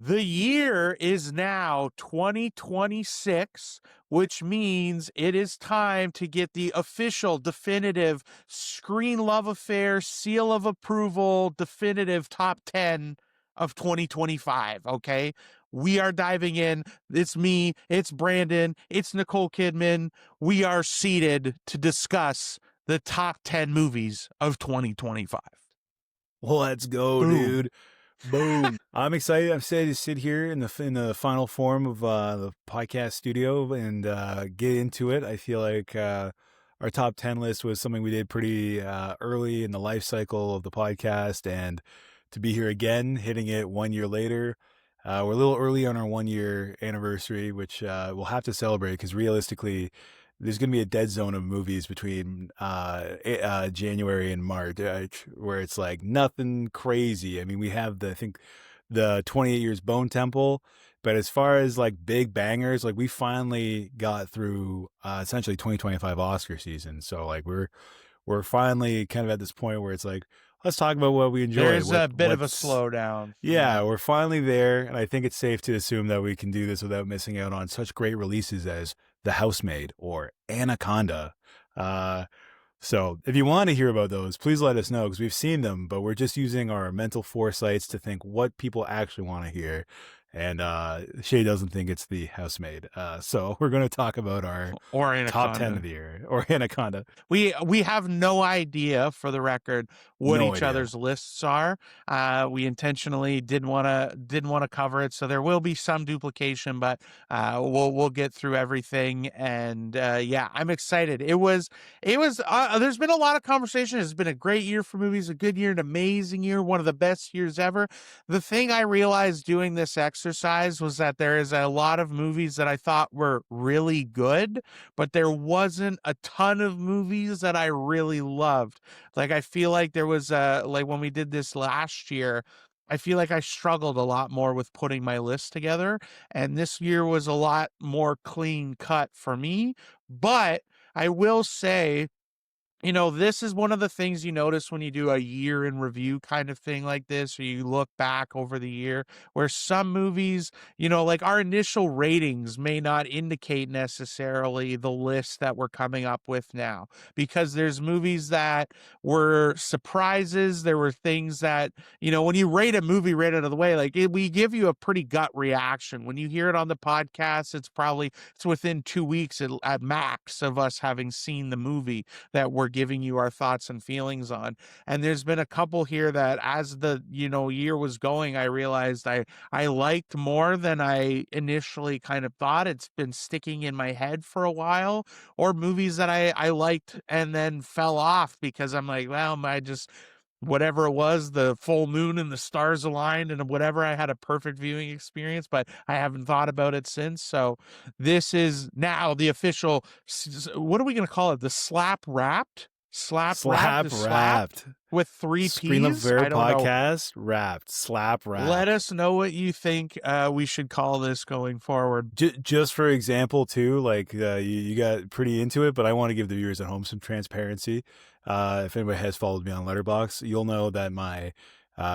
The year is now 2026, which means it is time to get the official, definitive Screen Love Affair seal of approval, definitive top 10 of 2025. Okay. We are diving in. It's me, it's Brandon, it's Nicole Kidman. We are seated to discuss the top 10 movies of 2025. Let's go, Boom. dude. Boom. I'm excited. I'm excited to sit here in the final form of the podcast studio and get into it. I feel like our top 10 list was something we did pretty early in the life cycle of the podcast, and to be here again, hitting it 1 year later. We're a little early on our 1 year anniversary, which we'll have to celebrate because realistically, there's going to be a dead zone of movies between January and March, where it's like nothing crazy. I mean, we have I think the 28 Years Bone Temple, but as far as like big bangers, like we finally got through essentially 2025 Oscar season. So like we're finally kind of at this point where it's like, let's talk about what we enjoyed. There's a bit of a slowdown. Yeah, we're finally there, and I think it's safe to assume that we can do this without missing out on such great releases as The Housemaid or Anaconda. So if you want to hear about those, please let us know because we've seen them, but we're just using our mental foresights to think what people actually want to hear. And Shay doesn't think it's The Housemaid. So we're going to talk about our Or Anaconda. top 10 of the year, or Anaconda. We have no idea, for the record, what No each idea. other's lists are. We intentionally didn't want to cover it, so there will be some duplication, but we'll get through everything. And yeah, I'm excited. It was there's been a lot of conversation. It's been a great year for movies, a good year, an amazing year, one of the best years ever. The thing I realized doing this exercise was that there is a lot of movies that I thought were really good, but there wasn't a ton of movies that I really loved. Like, I feel like there was like when we did this last year, I feel like I struggled a lot more with putting my list together, and this year was a lot more clean cut for me. But I will say, this is one of the things you notice when you do a year in review kind of thing like this, or you look back over the year, where some movies, like our initial ratings may not indicate necessarily the list that we're coming up with now, because there's movies that were surprises. There were things that, when you rate a movie right out of the way, like we give you a pretty gut reaction. When you hear it on the podcast, it's within 2 weeks at max of us having seen the movie that we're giving you our thoughts and feelings on. And there's been a couple here that as the year was going, I realized I liked more than I initially kind of thought. It's been sticking in my head for a while, or movies that I liked and then fell off because I'm like, well, whatever it was, the full moon and the stars aligned and whatever, I had a perfect viewing experience, but I haven't thought about it since. So this is now the official, what are we going to call it? The slap wrapped with 3 P's. Screen Love Affair I don't podcast wrapped, slap wrapped. Let us know what you think we should call this going forward. Just for example, too, like you got pretty into it, but I want to give the viewers at home some transparency. If anybody has followed me on Letterboxd, you'll know that my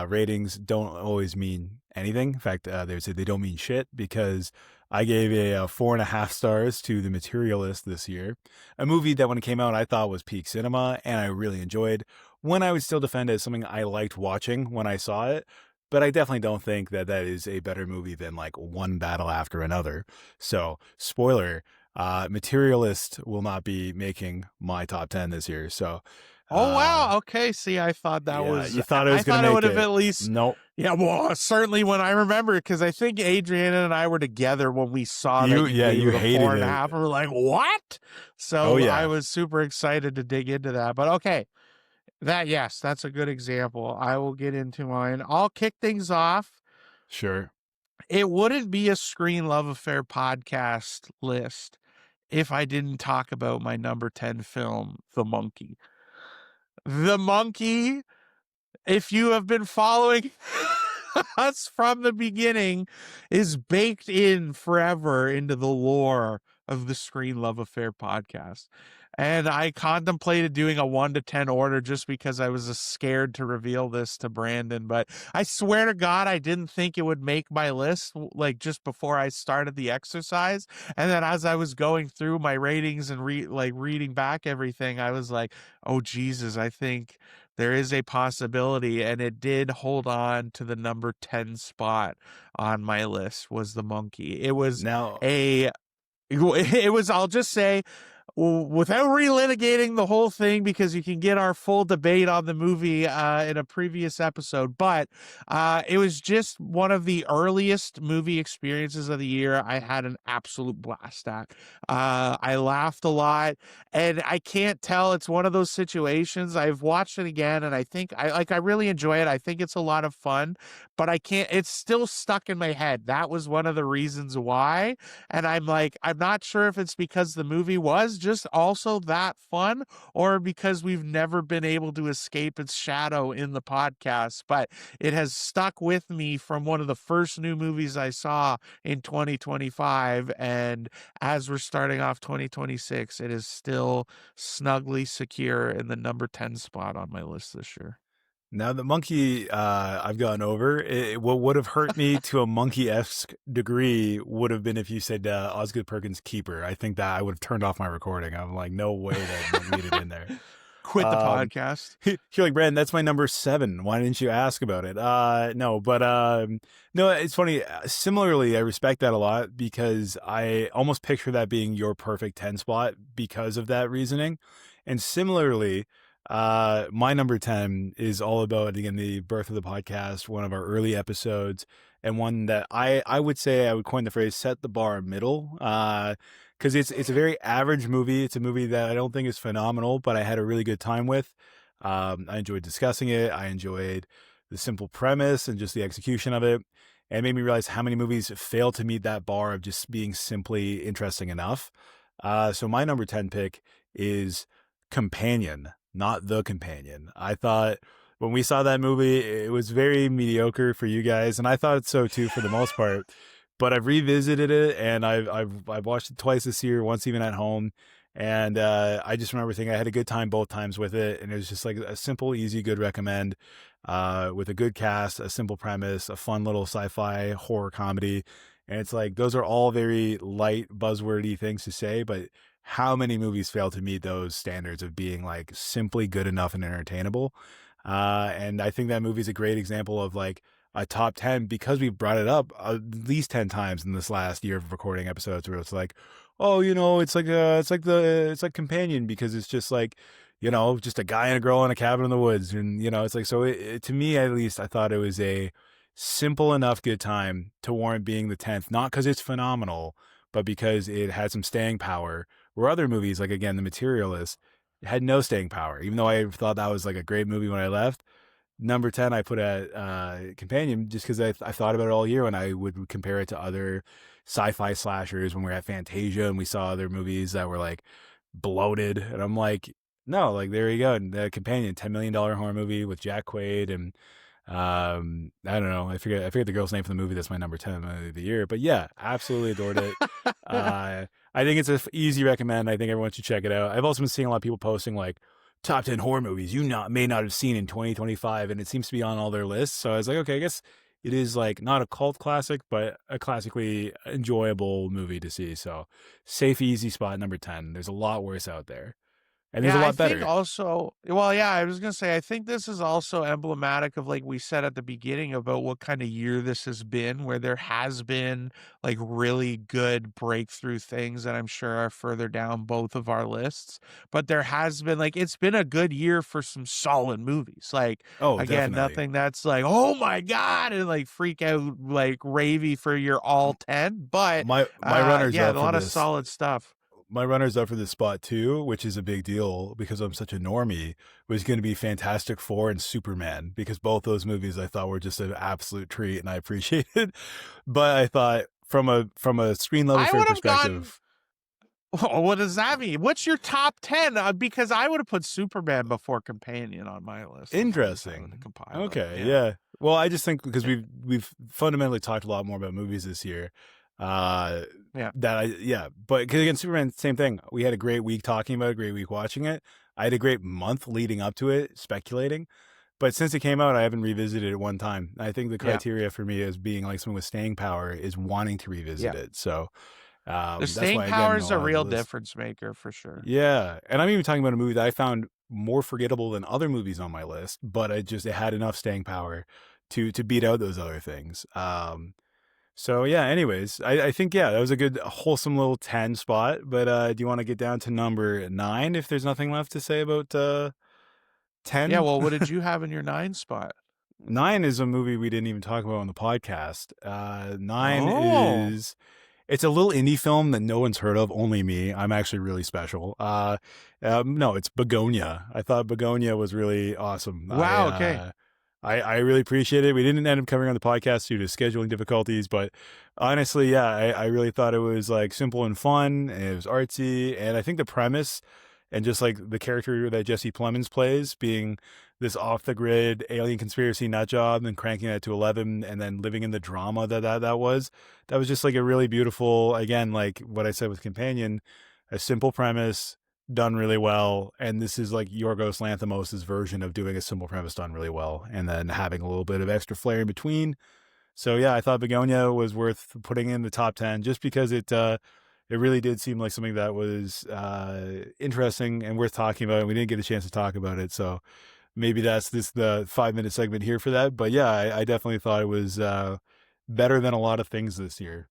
ratings don't always mean anything. In fact, they say they don't mean shit, because I gave a 4.5 stars to The Materialist this year, a movie that when it came out I thought was peak cinema and I really enjoyed. When I would still defend it as something I liked watching when I saw it, but I definitely don't think that is a better movie than like One Battle After Another. So, spoiler, Materialist will not be making my top 10 this year. So, oh wow! Okay, see, I thought that was. You thought it was going to make it. I thought it would have at least. Nope. Yeah, well, certainly when I remember, because I think Adriana and I were together when we saw that. You hated 4.5. it. And we're like, what? So I was super excited to dig into that. But okay, that's a good example. I will get into mine. I'll kick things off. Sure. It wouldn't be a Screen Love Affair podcast list if I didn't talk about my number 10 film, The Monkey. The Monkey, if you have been following us from the beginning, is baked in forever into the lore of the Screen Love Affair podcast. And I contemplated doing a 1 to 10 order just because I was scared to reveal this to Brandon. But I swear to God, I didn't think it would make my list like just before I started the exercise. And then as I was going through my ratings and reading back everything, I was like, oh, Jesus, I think there is a possibility. And it did hold on to the number 10 spot on my list was the monkey. Now, It was, I'll just say, without relitigating the whole thing, because you can get our full debate on the movie in a previous episode, but it was just one of the earliest movie experiences of the year. I had an absolute blast at. I laughed a lot, and I can't tell. It's one of those situations. I've watched it again, and I really enjoy it. I think it's a lot of fun, but I can't. It's still stuck in my head. That was one of the reasons why. And I'm like, I'm not sure if it's because the movie was just also that fun or because we've never been able to escape its shadow in the podcast, but it has stuck with me from one of the first new movies I saw in 2025. And as we're starting off 2026, it is still snugly secure in the number 10 spot on my list this year. Now the monkey, I've gotten over. What would have hurt me to a monkey-esque degree would have been if you said Osgood Perkins' Keeper. I think that I would have turned off my recording. I'm like, no way that made it in there. Quit the Um, podcast. you're like, Brandon, that's my number 7. Why didn't you ask about it? No, but no, it's funny. Similarly, I respect that a lot because I almost picture that being your perfect 10 spot because of that reasoning. And similarly, my number 10 is all about, again, the birth of the podcast, one of our early episodes, and one that I would say I would coin the phrase set the bar middle. Because it's a very average movie. It's a movie that I don't think is phenomenal, but I had a really good time with. I enjoyed discussing it. I enjoyed the simple premise and just the execution of it. And it made me realize how many movies fail to meet that bar of just being simply interesting enough. So my number 10 pick is Companion, not The Companion. I thought when we saw that movie, it was very mediocre for you guys, and I thought so too for the most part. But I've revisited it, and I've watched it twice this year, once even at home, and I just remember thinking I had a good time both times with it, and it was just like a simple, easy, good recommend, with a good cast, a simple premise, a fun little sci-fi horror comedy, and it's like those are all very light, buzzwordy things to say, but how many movies fail to meet those standards of being like simply good enough and entertainable? And I think that movie is a great example of like a top 10 because we've brought it up at least 10 times in this last year of recording episodes where it's like, oh, it's like Companion because it's just like, just a guy and a girl in a cabin in the woods. And, it's like, so to me, at least, I thought it was a simple enough good time to warrant being the 10th, not because it's phenomenal, but because it had some staying power. Where other movies, like again, The Materialist, had no staying power. Even though I thought that was like a great movie when I left, number 10 I put at Companion just because I thought about it all year when I would compare it to other sci-fi slashers when we were at Fantasia and we saw other movies that were like bloated. And I'm like, no, like there you go. And the Companion, $10 million horror movie with Jack Quaid and I don't know. I forget the girl's name from the movie. That's my number 10 movie of the year. But yeah, absolutely adored it. I think it's an easy recommend. I think everyone should check it out. I've also been seeing a lot of people posting like top 10 horror movies you may not have seen in 2025, and it seems to be on all their lists. So I was like, okay, I guess it is like not a cult classic, but a classically enjoyable movie to see. So safe, easy spot number 10. There's a lot worse out there, and there's a Yeah, I lot think better. also, well, yeah, I was gonna say, I think this is also emblematic of like we said at the beginning about what kind of year this has been, where there has been like really good breakthrough things that I'm sure are further down both of our lists. But there has been like it's been a good year for some solid movies. Like Oh, again, definitely. nothing that's like, oh my God, and like freak out like ravey for your all Um, 10. But my runners yeah, a up for lot of this solid stuff. my runners up for this spot too, which is a big deal because I'm such a normie, was going to be Fantastic Four and Superman because both those movies I thought were just an absolute treat and I appreciated. But I thought from a screen level I fair would have gone. perspective, Oh, what does that mean? What's your top 10? Because I would have put Superman before Companion on my list if I would have interesting. compiled them. Okay, Yeah. yeah. Well, I just think because we've fundamentally talked a lot more about movies this year. Uh, Yeah. but because again, Superman, same thing. We had a great week talking about it, a great week watching it. I had a great month leading up to it, speculating. But since it came out, I haven't revisited it one time. I think the Yeah. criteria for me as being like someone with staying power is wanting to revisit Yeah. it. So The that's staying why, again, power a is a lot of the real list. difference maker for sure. Yeah, and I'm even talking about a movie that I found more forgettable than other movies on my list, but it had enough staying power to beat out those other things. So yeah. Anyways, I think yeah, that was a good wholesome little 10 spot. But do you want to get down to number 9 if there's nothing left to say about Yeah, 10? well, what did you have in your 9 spot? 9 is a movie we didn't even talk about on the podcast. 9 Oh. is it's a little indie film that no one's heard of, only me. I'm actually really special. No, it's Begonia. I thought Begonia was really awesome. Wow, okay. I really appreciate it. We didn't end up covering on the podcast due to scheduling difficulties, but honestly, yeah, I really thought it was like simple and fun, and it was artsy, and I think the premise and just like the character that Jesse Plemons plays being this off the grid alien conspiracy nut job and cranking that to 11 and then living in the drama that was just like a really beautiful, again, like what I said with Companion, a simple premise done really well. And this is like Yorgos Lanthimos' version of doing a simple premise done really well and then having a little bit of extra flair in between. So yeah, I thought Begonia was worth putting in the top 10 just because it really did seem like something that was interesting and worth talking about. And we didn't get a chance to talk about it. So maybe that's the 5 minute segment here for that. But yeah, I definitely thought it was better than a lot of things this year.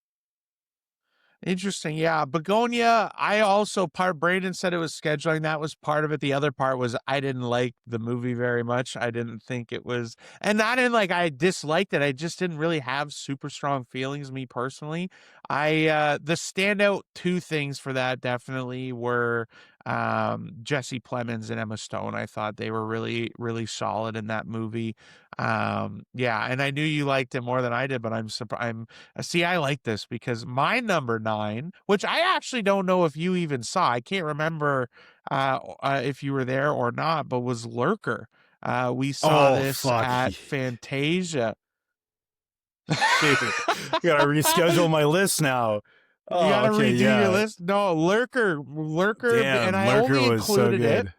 Interesting. Yeah. Begonia, I also Braden said it was scheduling. That was part of it. The other part was I didn't like the movie very much. I didn't think it was, and not in like I disliked it. I just didn't really have super strong feelings, me personally. The standout two things for that definitely were Jesse Plemons and Emma Stone. I thought they were really, really solid in that movie. Yeah. And I knew you liked it more than I did, but I'm surprised. See, I like this because my number 9, which I actually don't know if you even saw, I can't remember if you were there or not, but was Lurker. We saw Oh this fuck. at Fantasia. Shoot. Gotta reschedule my list now. You Oh, got to okay, redo your yeah. list. No, Lurker, and Damn, I Lurker only was so included it. good.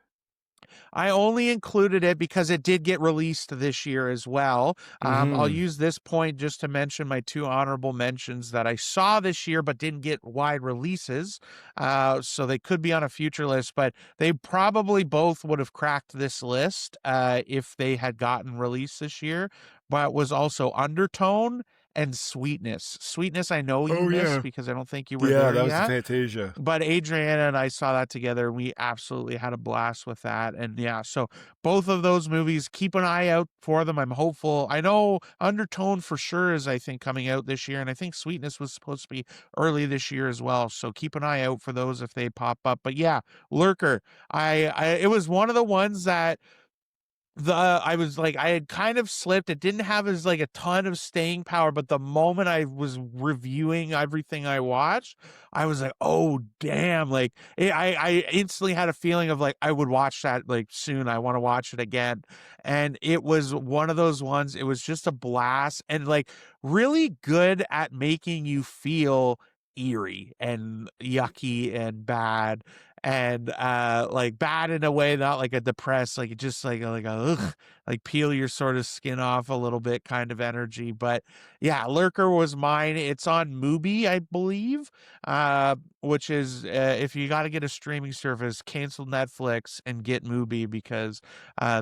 I only included it because it did get released this year as well. I'll Mm-hmm. use this point just to mention my two honorable mentions that I saw this year but didn't get wide releases. So they could be on a future list, but they probably both would have cracked this list if they had gotten released this year. But it was also Undertone and Sweetness. Sweetness, I know you Oh missed yeah. because I don't think you were Yeah, there that was the yet, Fantasia. but Adriana and I saw that together. We absolutely had a blast with that. And yeah, so both of those movies, keep an eye out for them. I'm hopeful. I know Undertone for sure is, I think, coming out this year. And I think Sweetness was supposed to be early this year as well. So keep an eye out for those if they pop up. But yeah, Lurker. It was one of the ones that I was like, I had kind of slipped. It didn't have as like a ton of staying power, but the moment I was reviewing everything I watched, I was like, oh damn. Like I instantly had a feeling of like I would watch that like soon. I want to watch it again. And it was one of those ones, it was just a blast and like really good at making you feel eerie and yucky and bad and like bad in a way, not like a depressed, like just like a ugh, like peel your sort of skin off a little bit kind of energy. But yeah, Lurker was mine. It's on Mubi, I believe, which is if you got to get a streaming service, cancel Netflix and get Mubi because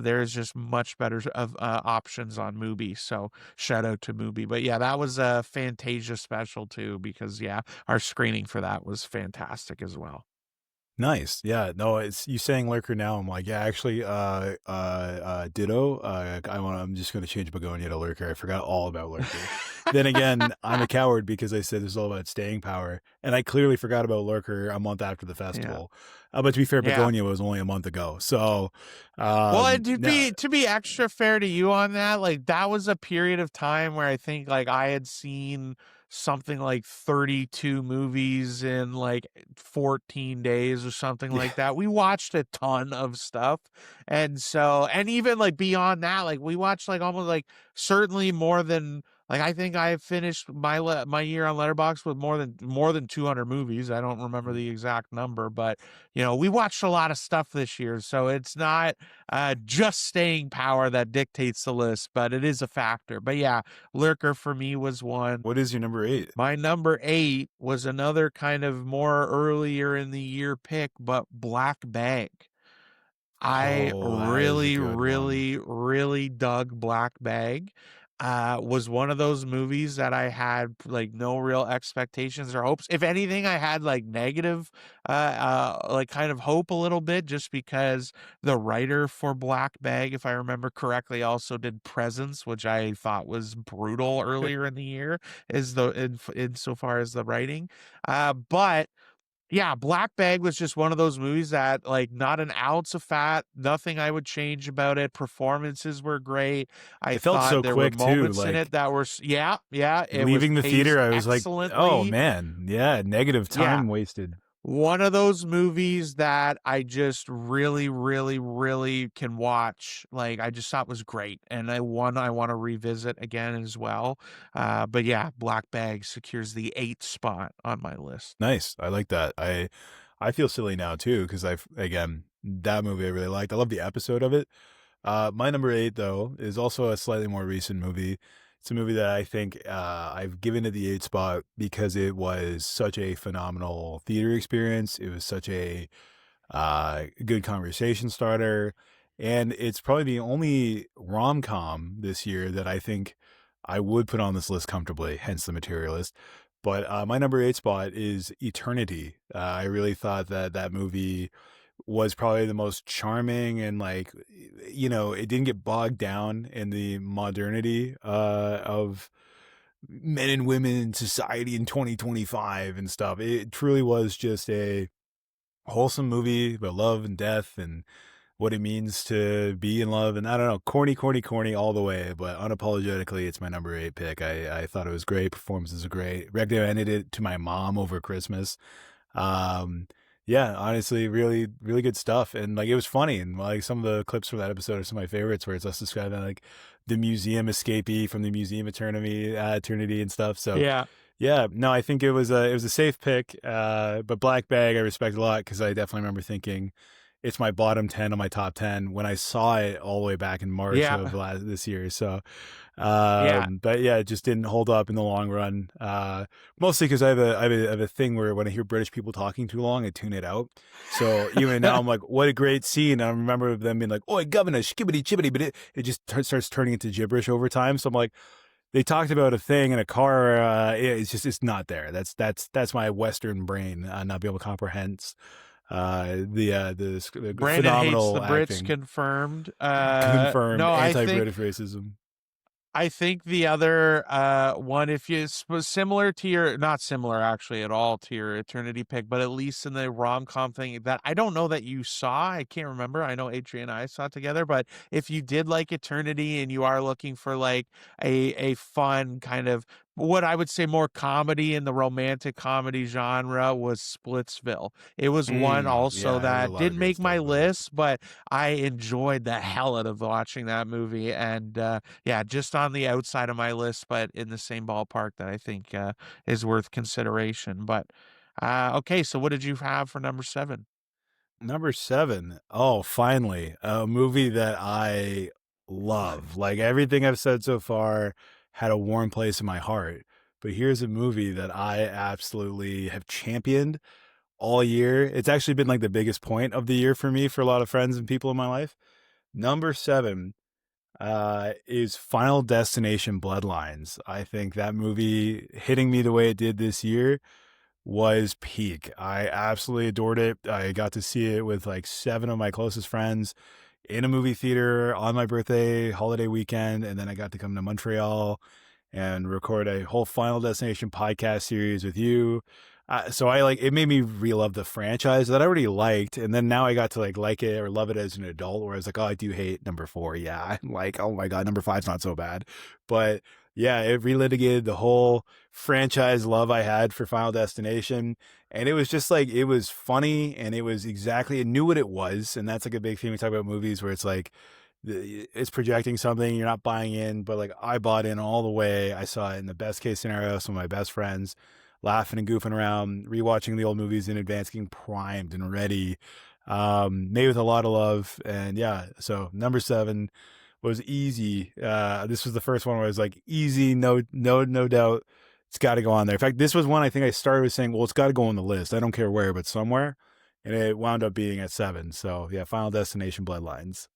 there's just much better of options on Mubi. So shout out to Mubi. But yeah, that was a Fantasia special too because yeah, our screening for that was fantastic as well. Nice. Yeah. No, it's you saying Lurker now. I'm like, yeah, actually, ditto. I'm just going to change Begonia to Lurker. I forgot all about Lurker. Then again, I'm a coward because I said this is all about staying power. And I clearly forgot about Lurker a month after the Yeah. festival. But to be fair, Yeah. Begonia was only a month ago. So, Well, and no, to be extra fair to you on that, like that was a period of time where I think like I had seen something like 32 movies in like 14 days or something yeah, like that. We watched a ton of stuff. And so, and even like beyond that, like we watched like almost like certainly more than Like, I think I finished my year on Letterboxd with more than 200 movies. I don't remember the exact number, but, we watched a lot of stuff this year, so it's not, just staying power that dictates the list, but it is a factor. But yeah, Lurker for me was one. What is your number 8? My number 8 was another kind of more earlier in the year pick, but Black Bag. I Oh, that is a really, good one. really, really dug Black Bag. Was one of those movies that I had like no real expectations or hopes. If anything, I had like negative, like kind of hope a little bit, just because the writer for Black Bag, if I remember correctly, also did Presence, which I thought was brutal earlier in the year, is the insofar as the writing. But yeah, Black Bag was just one of those movies that, like, not an ounce of fat, nothing I would change about it. Performances were great. I It felt thought so there were quick too. moments in Like it that were yeah, yeah, it was leaving the theater, paced I was like, "Oh excellently. man, yeah, negative Yeah, time wasted." one of those movies that I just really, really, really can watch. Like, I just thought was great, and I wanna revisit again as well. But yeah, Black Bag secures the 8th spot on my list. Nice. I like that. I feel silly now too because I've again that movie I really liked. I love the episode of it. My number 8 though is also a slightly more recent movie. It's a movie that I think I've given it the 8 spot because it was such a phenomenal theater experience. It was such a good conversation starter, and it's probably the only rom com this year that I think I would put on this list comfortably. Hence the Materialist. But my number 8 spot is Eternity. I really thought that that movie was probably the most charming and like it didn't get bogged down in the modernity of men and women in society in 2025 and stuff. It truly was just a wholesome movie about love and death and what it means to be in love. And I don't know, corny, corny, corny all the way, but unapologetically, it's my number 8 pick. I thought it was great. Performances are great. Recommended it to my mom over Christmas. Um, yeah, honestly, really, really good stuff. And like, it was funny. And like some of the clips from that episode are some of my favorites where it's us describing like the museum escapee from the museum eternity and stuff. So Yeah. yeah, no, I think it was a safe pick. But Black Bag I respect a lot because I definitely remember thinking it's my bottom 10 on my top 10 when I saw it all the way back in March of Yeah. this year. So, Yeah. but yeah, it just didn't hold up in the long run. Mostly because I have a thing where when I hear British people talking too long, I tune it out. So even now, I'm like, what a great scene. And I remember them being like, "Oi, governor, skibbity chibbity," but it just starts turning into gibberish over time. So I'm like, they talked about a thing in a car. It's not there. That's my Western brain not be able to comprehend the Brandon hates the phenomenal Brits acting. confirmed. Confirmed No, anti-British racism. I think the other one, if you similar to your, not similar actually at all to your Eternity pick, but at least in the rom com thing that I don't know that you saw. I can't remember. I know Adrian and I saw it together, but if you did like Eternity and you are looking for like a fun kind of what I would say more comedy in the romantic comedy genre was Splitsville. It was one Yeah, also I heard a that lot of didn't great make stuff my about it. list, but I enjoyed the hell out of watching that movie. And yeah, just on the outside of my list, but in the same ballpark that I think is worth consideration. But okay, so what did you have for number 7? Number 7. Oh, finally, a movie that I love. Like everything I've said so far had a warm place in my heart. But here's a movie that I absolutely have championed all year. It's actually been like the biggest point of the year for me for a lot of friends and people in my life. Number 7 is Final Destination Bloodlines. I think that movie hitting me the way it did this year was peak. I absolutely adored it. I got to see it with like 7 of my closest friends in a movie theater on my birthday holiday weekend, and then I got to come to Montreal and record a whole Final Destination podcast series with you. So I like it made me re-love the franchise that I already liked, and then now I got to like it or love it as an adult. Where I was like, oh, I do hate number 4. Yeah, I'm like, oh my god, number 5's not so bad, but yeah, it relitigated the whole franchise love I had for Final Destination, and it was just like it was funny, and it was exactly it knew what it was, and that's like a big thing we talk about movies where it's like it's projecting something you're not buying in, but like I bought in all the way. I saw it in the best case scenario, some of my best friends laughing and goofing around, rewatching the old movies in advance, getting primed and ready, made with a lot of love. And yeah, so number 7 was easy. This was the first one where I was like, easy, no doubt. It's got to go on there. In fact, this was one I think I started with saying, well, it's got to go on the list. I don't care where, but somewhere. And it wound up being at 7. So yeah, Final Destination Bloodlines.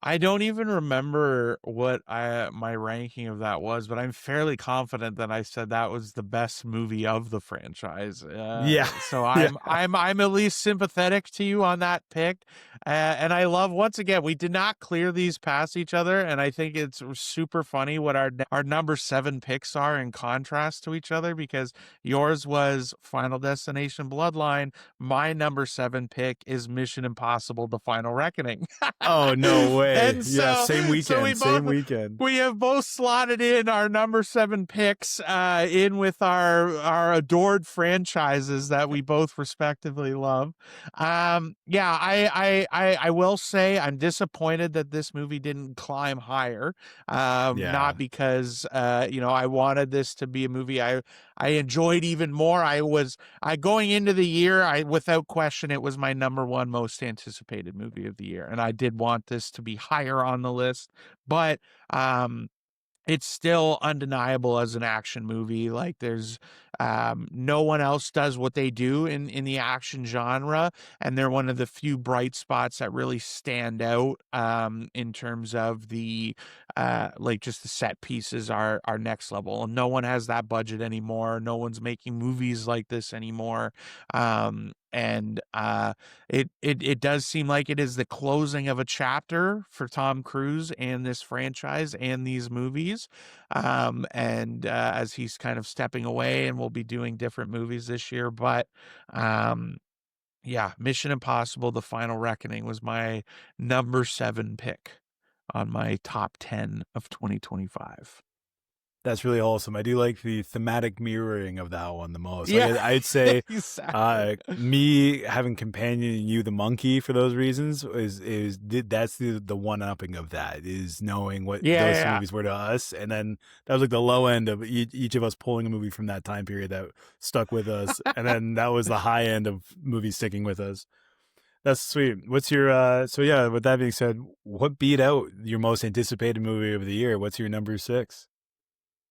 I don't even remember what my ranking of that was, but I'm fairly confident that I said that was the best movie of the franchise. Yeah. So Yeah. I'm at least sympathetic to you on that pick, and I love once again we did not clear these past each other, and I think it's super funny what our number 7 picks are in contrast to each other because yours was Final Destination Bloodline, my number 7 pick is Mission Impossible: The Final Reckoning. Oh, no way. And Yeah, same so weekend, same weekend. we have both slotted in our number 7 picks in with our adored franchises that we both respectively love. Yeah, I will say I'm disappointed that this movie didn't climb higher. Yeah. Not because I wanted this to be a movie I enjoyed even more. I going into the year, I without question it was my number 1 most anticipated movie of the year, and I did want this to be higher on the list, but um it's still undeniable as an action movie. Like there's no one else does what they do in the action genre, and they're one of the few bright spots that really stand out in terms of the like just the set pieces are next level. And no one has that budget anymore. No one's making movies like this anymore. And it does seem like it is the closing of a chapter for Tom Cruise and this franchise and these movies. And as he's kind of stepping away and we'll be doing different movies this year. But yeah, Mission Impossible: The Final Reckoning was my number 7 pick on my top 10 of 2025. That's really awesome. I do like the thematic mirroring of that one the most. Like Yeah, I'd say, exactly. me having companion you the monkey for those reasons that's the one upping of that is knowing what Yeah, those two yeah, movies were to us, and then that was like the low end of each of us pulling a movie from that time period that stuck with us, and then that was the high end of movies sticking with us. That's sweet. What's your so yeah, with that being said, what beat out your most anticipated movie of the year? What's your number 6?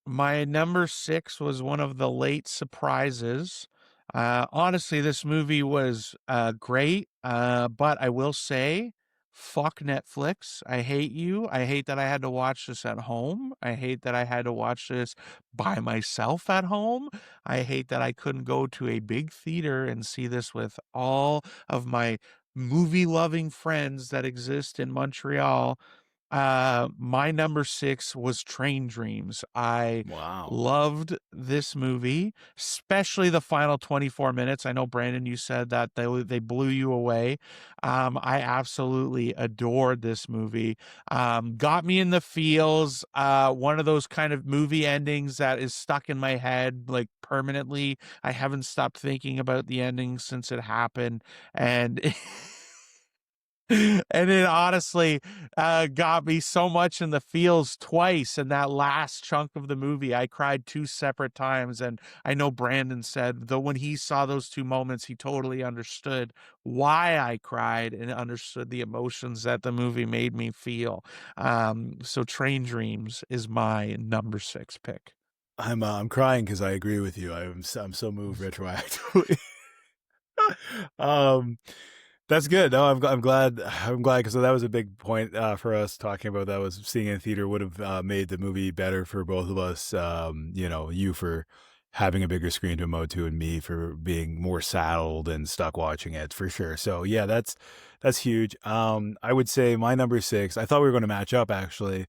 my number 6 was one of the late surprises. Honestly, this movie was great, but I will say, fuck Netflix. I hate you. I hate that I had to watch this at home. I hate that I had to watch this by myself at home. I hate that I couldn't go to a big theater and see this with all of my movie loving friends that exist in Montreal. My number 6 was Train Dreams. I Wow. loved this movie, especially the final 24 minutes. I know, Brandon, you said that they blew you away. I absolutely adored this movie. Got me in the feels. One of those kind of movie endings that is stuck in my head like permanently. I haven't stopped thinking about the ending since it happened, and and it honestly got me so much in the feels twice in that last chunk of the movie. I cried 2 separate times, and I know Brandon said that when he saw those 2 moments, he totally understood why I cried and understood the emotions that the movie made me feel. So Train Dreams is my number 6 pick. I'm crying because I agree with you. I'm so moved retroactively. um, that's good. No, I'm glad because that was a big point for us talking about that was seeing it in theater would have made the movie better for both of us. You for having a bigger screen to emote to, and me for being more saddled and stuck watching it for sure. So yeah, that's huge. I would say my number 6. I thought we were going to match up actually,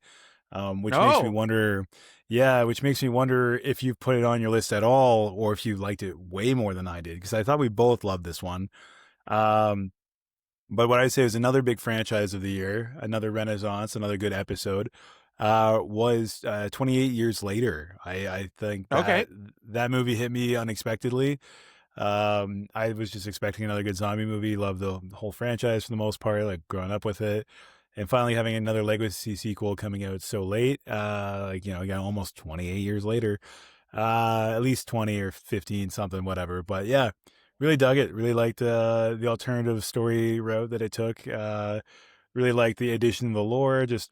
which makes me No. wonder. Yeah, which makes me wonder if you've put it on your list at all, or if you liked it way more than I did, because I thought we both loved this one. Um, but what I say is another big franchise of the year, another renaissance, another good episode, was 28 years later. I think Okay. that movie hit me unexpectedly. I was just expecting another good zombie movie. Love the whole franchise for the most part, like growing up with it. and finally having another Legacy sequel coming out so late, like, again, almost 28 years later, at least 20 or 15 something, whatever. But yeah, really dug it. Really liked the alternative story route that it took. Really liked the addition of the lore. Just,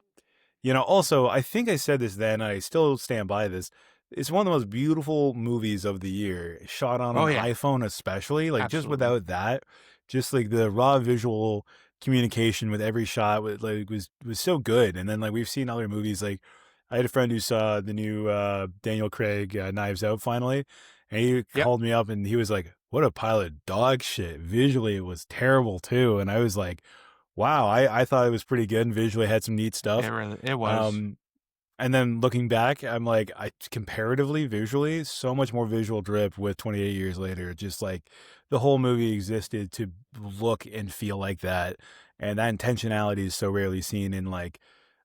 also, I think I said this then, I still stand by this. It's one of the most beautiful movies of the year, shot on Oh an yeah, iPhone, especially. Like, just absolutely. without that, just like the raw visual communication with every shot was so good. And then, like, we've seen other movies. Like, I had a friend who saw the new Daniel Craig Knives Out finally, and he Yep, called me up and he was like, "What a pile of dog shit!" Visually, it was terrible too, and I was like, wow, I thought it was pretty good and visually had some neat stuff. it was. Um, and then looking back, I'm like, I comparatively visually, so much more visual drip with 28 years later. Just like the whole movie existed to look and feel like that. And that intentionality is so rarely seen in like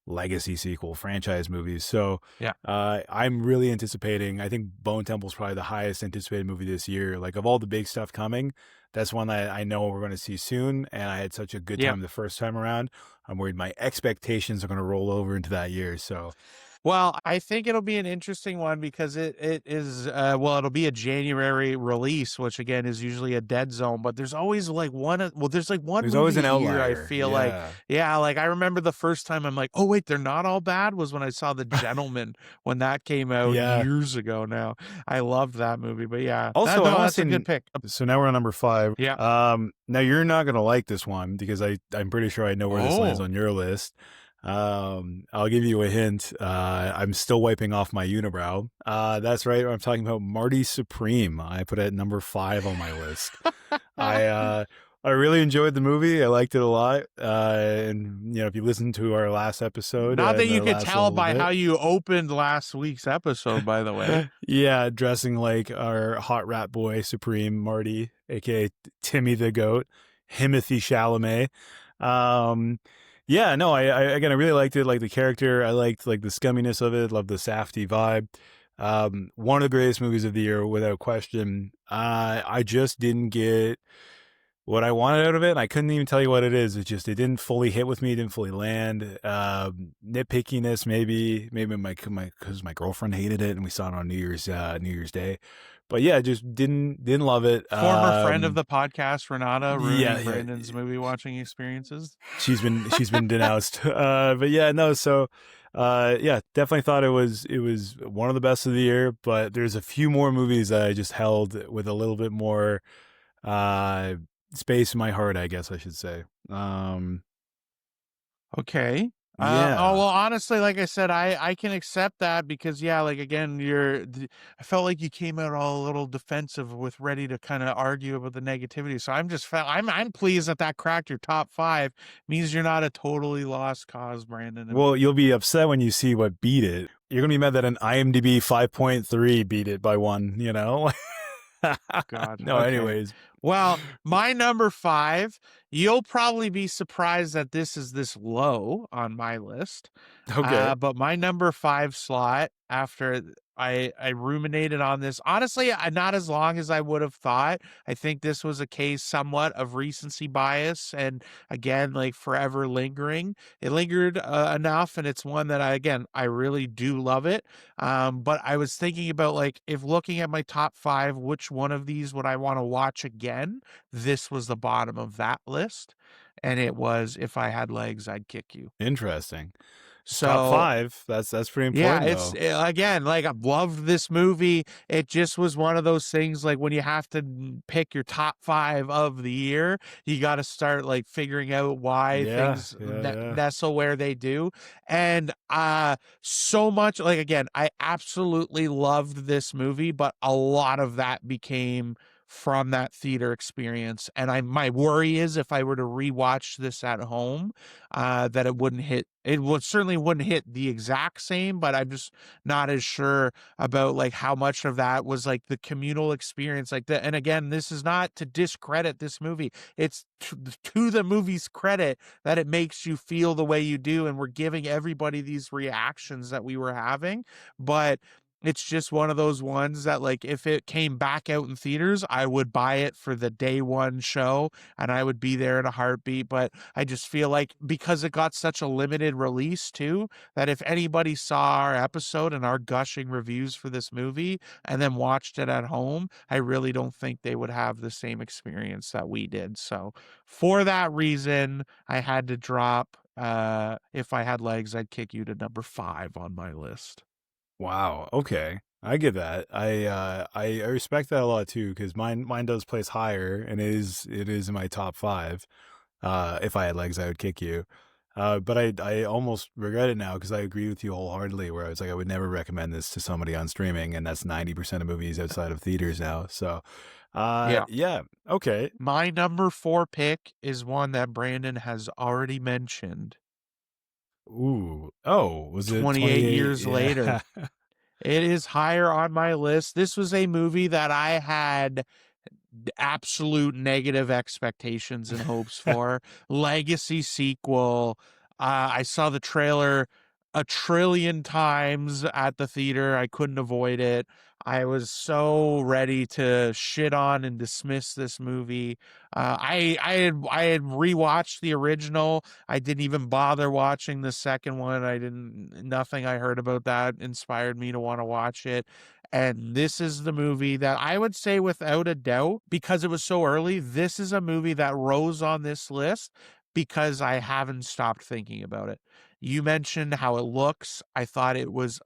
legacy sequel franchise movies. So Yeah. I'm really anticipating, I think Bone Temple's probably the highest anticipated movie this year. Like of all the big stuff coming, that's one that I know we're going to see soon. And I had such a good Yep. time the first time around. I'm worried my expectations are going to roll over into that year. So Well, I think it'll be an interesting one because it is well, it'll be a January release, which again is usually a dead zone, but there's always like there's like one there's always movie an a year I outlier. feel like, Yeah. yeah, like I remember the first time I'm like, "Oh wait, they're not all bad," was when I saw The Gentleman when that came out Yeah. years ago now. I loved that movie, but yeah. That Also, I no, want to that's a good say, pick. so now we're on number five. Yeah. Now you're not gonna like this one because I'm pretty sure I know where this lands Oh. on your list. I'll give you a hint. I'm still wiping off my unibrow. That's right. I'm talking about Marty Supreme. I put it at number 5 on my list. I I really enjoyed the movie. I liked it a lot. And if you listen to our last episode Not that in you the could last tell little by how bit, you opened last week's episode, by the way. yeah, dressing like our hot rat boy Supreme Marty, aka Timmy the Goat, Timothy Chalamet. Um, yeah, no, again, I really liked it. Like the character, I liked like the scumminess of it. Loved the safety vibe. One of the greatest movies of the year, without question. I just didn't get what I wanted out of it. And I couldn't even tell you what it is. It didn't fully hit with me. It didn't fully land. Nitpickiness, maybe because my girlfriend hated it and we saw it on New Year's Day. But yeah, just didn't love it. Former friend of the podcast, Renata, Yeah, ruining yeah. Brandon's movie watching experiences. She's been denounced. But yeah, no. So, yeah, definitely thought it was one of the best of the year. But there's a few more movies that I just held with a little bit more uh space in my heart, I guess I should say. Okay. Oh Yeah. well, honestly, like I said, I can accept that because yeah, like again, I felt like you came out all a little defensive with ready to kind of argue about the negativity. So I'm pleased that that cracked your top 5 means you're not a totally lost cause, Brandon. And Well, you'll be upset when you see what beat it. You're gonna be mad that an IMDb 5.3 beat it by one. God, No, okay. anyways. Well, my number 5, you'll probably be surprised that this is this low on my list. Okay. But my number 5 slot after I ruminated on this, honestly, not as long as I would have thought. I think this was a case somewhat of recency bias and again, like forever lingering. It lingered enough, and it's one that I really do love it. But I was thinking about like if looking at my top 5, which one of these would I want to watch again? This was the bottom of that list, and it was If I Had Legs, I'd Kick You. Interesting. Top So five. That's pretty yeah, important though. again, like I've loved this movie. It just was one of those things like when you have to pick your top 5 of the year, you got to start like figuring out why Yeah, things yeah, yeah. nestle where they do. And so much like again, I absolutely loved this movie, but a lot of that became from that theater experience. And my worry is if I were to rewatch this at home, that it would certainly wouldn't hit the exact same, but I'm just not as sure about like how much of that was like the communal experience like that. And again, this is not to discredit this movie. It's to the movie's credit that it makes you feel the way you do. And we're giving everybody these reactions that we were having. But It's just one of those ones that, like, if it came back out in theaters, I would buy it for the day one show, and I would be there in a heartbeat, but I just feel like because it got such a limited release too, that if anybody saw our episode and our gushing reviews for this movie and then watched it at home, I really don't think they would have the same experience that we did. So, for that reason, I had to drop, If I Had Legs, I'd Kick You to number 5 on my list. Wow. Okay. I get that. I respect that a lot too, because mine does place higher, and it is in my top five. If I had legs, I would kick you. But I almost regret it now because I agree with you wholeheartedly. Where I was like, I would never recommend this to somebody on streaming, and that's 90% of movies outside of theaters now. So, Yeah. yeah. Okay. My number 4 pick is one that Brandon has already mentioned, Ooh. Oh, was it 28 28? years later. Yeah. It is higher on my list. This was a movie that I had absolute negative expectations and hopes for. Legacy sequel. I saw the trailer a trillion times at the theater. I couldn't avoid it. I was so ready to shit on and dismiss this movie. I had rewatched the original. I didn't even bother watching the second one. I didn't. Nothing I heard about that inspired me to want to watch it. And this is the movie that I would say, without a doubt, because it was so early, this is a movie that rose on this list because I haven't stopped thinking about it. You mentioned how it looks. I thought it was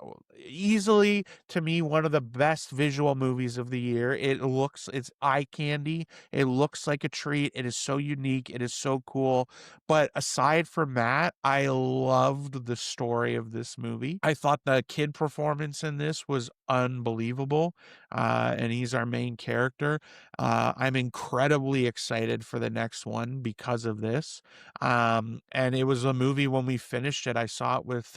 easily, to me, one of the best visual movies of the year. It's eye candy. It looks like a treat. It is so unique. It is so cool. But aside from that, I loved the story of this movie. I thought the kid performance in this was unbelievable, and he's our main character. I'm incredibly excited for the next one because of this. And it was a movie when we finished it. I saw it with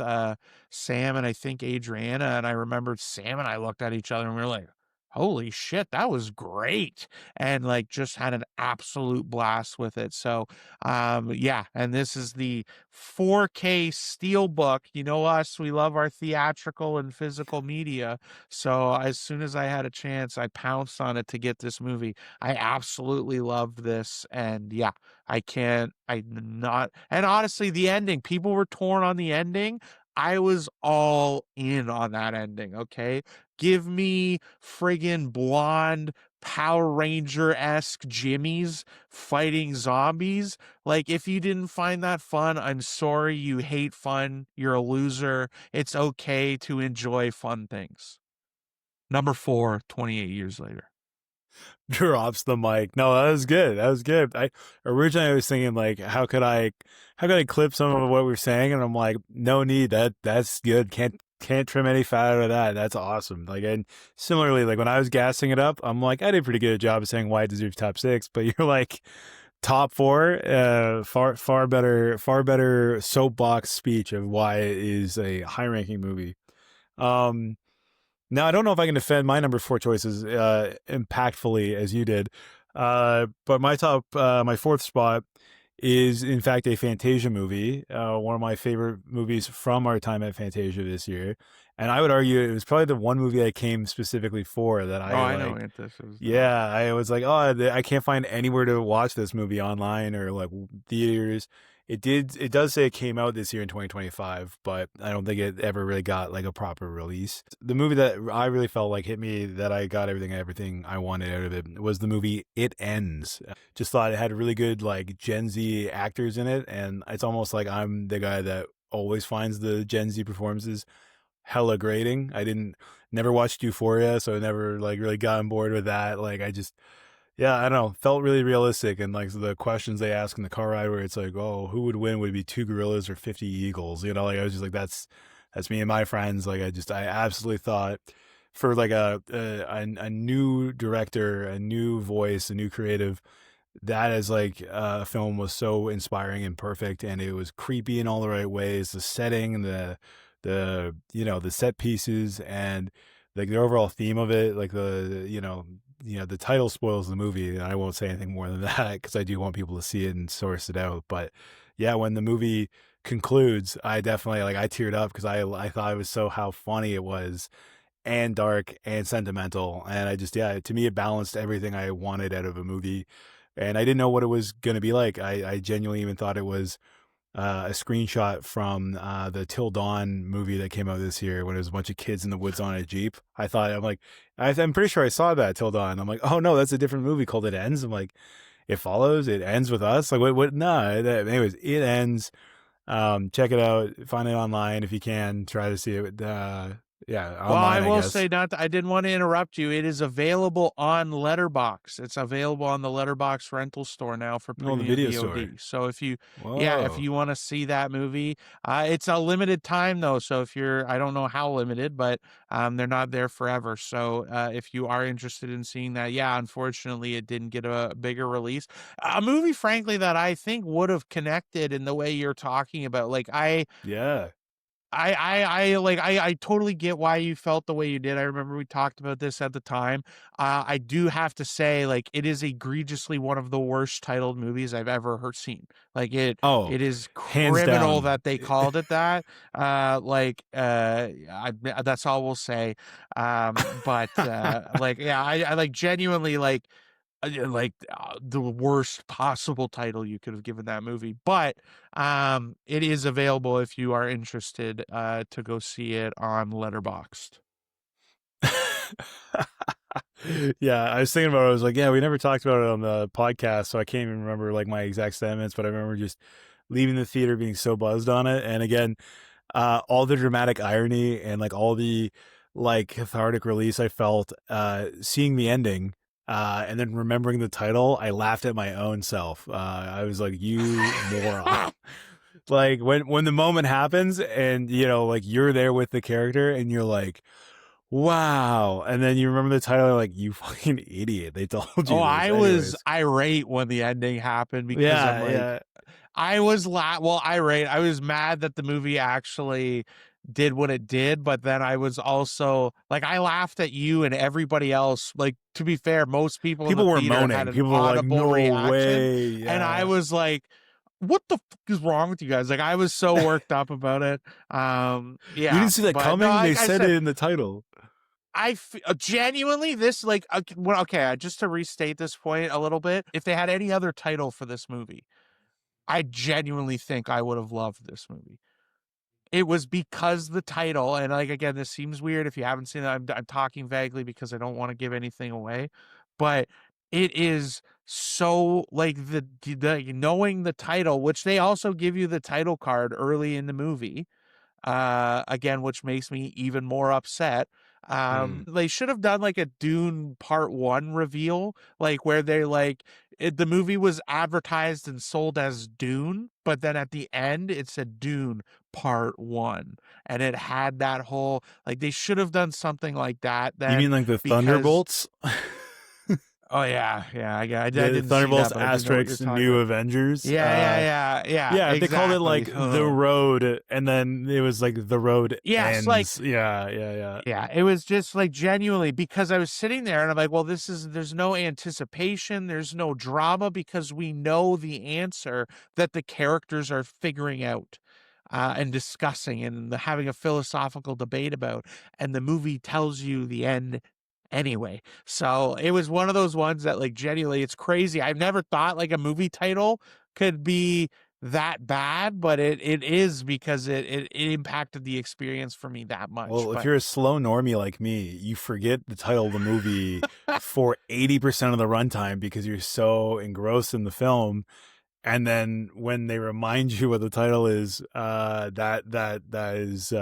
Sam and I think Adriana, and I remembered Sam and I looked at each other and we were like, holy shit, that was great. And like just had an absolute blast with it. So yeah, and this is the 4K Steelbook. You know us, we love our theatrical and physical media. So as soon as I had a chance, I pounced on it to get this movie. I absolutely loved this. And yeah, I not, and honestly, the ending, people were torn on the ending. I was all in on that ending. Okay. Give me friggin' blonde Power Ranger esque Jimmies fighting zombies. Like, if you didn't find that fun, I'm sorry. You hate fun. You're a loser. It's okay to enjoy fun things. Number 4, 28 years later. Drops the mic. No, that was good. That was good. I was thinking like, how could I clip some of what we're saying? And I'm like, no need. That's good. Can't trim any fat out of that. That's awesome. Like, and similarly, like when I was gassing it up, I'm like, I did a pretty good job of saying why it deserves top six. But you're like, top four, far better soapbox speech of why it is a high ranking movie. Um, Now, I don't know if I can defend my number four choices impactfully as you did, but my fourth spot is in fact a Fantasia movie, one of my favorite movies from our time at Fantasia this year. And I would argue it was probably the one movie I came specifically for that Oh, I I know like. what this is now. Yeah, I was like, oh, I can't find anywhere to watch this movie online or like theaters. It does say it came out this year in 2025, but I don't think it ever really got like a proper release. The movie that I really felt like hit me, that I got everything I wanted out of it, was the movie It Ends. Just thought it had really good like Gen Z actors in it, and it's almost like I'm the guy that always finds the Gen Z performances hella grating. I didn't never watched Euphoria, so I never like really got on board with that. Like I just, yeah, I don't know, felt really realistic. And like the questions they ask in the car ride where it's like, oh, who would win? Would it be two gorillas or 50 eagles? You know, like I was just like, that's me and my friends. Like I absolutely thought for like a new director, a new voice, a new creative, that is like film was so inspiring and perfect, and it was creepy in all the right ways. The setting, the set pieces, and like the overall theme of it, like the title spoils the movie, and I won't say anything more than that because I do want people to see it and source it out. But yeah, when the movie concludes, I definitely like I teared up because I thought it was so how funny it was, and dark and sentimental. And I just, yeah, to me, it balanced everything I wanted out of a movie. And I didn't know what it was going to be like. I genuinely even thought it was a screenshot from the Till Dawn movie that came out this year when it was a bunch of kids in the woods on a Jeep. I'm like, I'm pretty sure I saw that Till Dawn. I'm like, oh no, that's a different movie called It Ends. I'm like, it follows, it ends with us. Like, what? No. Anyways, It Ends. Check it out. Find it online if you can. Try to see it. Yeah, Well, I online, I will guess. say not. I didn't want to interrupt you. It is available on Letterbox. It's available on the Letterbox rental store now for Oh, the premium video store. VOD. So if you, yeah, if Whoa. you want to see that movie, it's a limited time though. So if you're, I don't know how limited, but they're not there forever. So if you are interested in seeing that, yeah, unfortunately, it didn't get a bigger release. A movie, frankly, that I think would have connected in the way you're talking about. Like Yeah. I totally get why you felt the way you did. I remember we talked about this at the time. I do have to say, like, it is egregiously one of the worst titled movies I've ever seen. Like Oh, it is hands criminal down. that they called it that. That's all we'll say. Like, yeah, I like genuinely the worst possible title you could have given that movie, but it is available if you are interested to go see it on Letterboxd. Yeah, I was thinking about it. I was like, yeah, we never talked about it on the podcast, so I can't even remember like my exact sentiments, but I remember just leaving the theater being so buzzed on it. And again, all the dramatic irony and like all the like cathartic release I felt seeing the ending and then remembering the title, I laughed at my own self. I was like, you moron. Like when the moment happens and you know like you're there with the character and you're like, wow, and then you remember the title, like, you fucking idiot, they told Oh, you this I was anyways. irate when the ending happened because I'm Yeah, like, yeah. irate. I was mad that the movie actually did what it did, but then I was also like, I laughed at you and everybody else. Like, to be fair, most people in the People were theater had moaning, an people were like, audible no reaction, way. and I Yeah, was like, what the fuck is wrong with you guys? Like, I was so worked up about it. you Yeah, didn't see that but no, coming, they like I said it said, in the title. genuinely this like well, okay, just to restate this point a little bit, if they had any other title for this movie, I genuinely think I would have loved this movie. It was because the title, and like again, this seems weird if you haven't seen it. I'm talking vaguely because I don't want to give anything away, but it is so like the knowing the title, which they also give you the title card early in the movie, again, which makes me even more upset. Mm. They should have done like a Dune Part 1 reveal, like where they the movie was advertised and sold as Dune, but then at the end it said Dune Part 1, and it had that whole like they should have done something like that You mean then, like the because Thunderbolts? oh yeah, I The didn't see Thunderbolts that, but I do know what you're asterisk talking New about. Avengers? Yeah, Yeah, if they called it exactly. like The Road and then it was like The Road Yes, like Ends. Yeah, yeah, yeah. yeah, it was just like genuinely because I was sitting there and I'm like, well, there's no anticipation, there's no drama because we know the answer that the characters are figuring out and discussing and having a philosophical debate about. And the movie tells you the end anyway. So it was one of those ones that, like, genuinely, it's crazy. I've never thought like a movie title could be that bad, but it is because it impacted the experience for me that much. Well, if But you're a slow normie like me, you forget the title of the movie for 80% of the runtime because you're so engrossed in the film. And then when they remind you what the title is, that is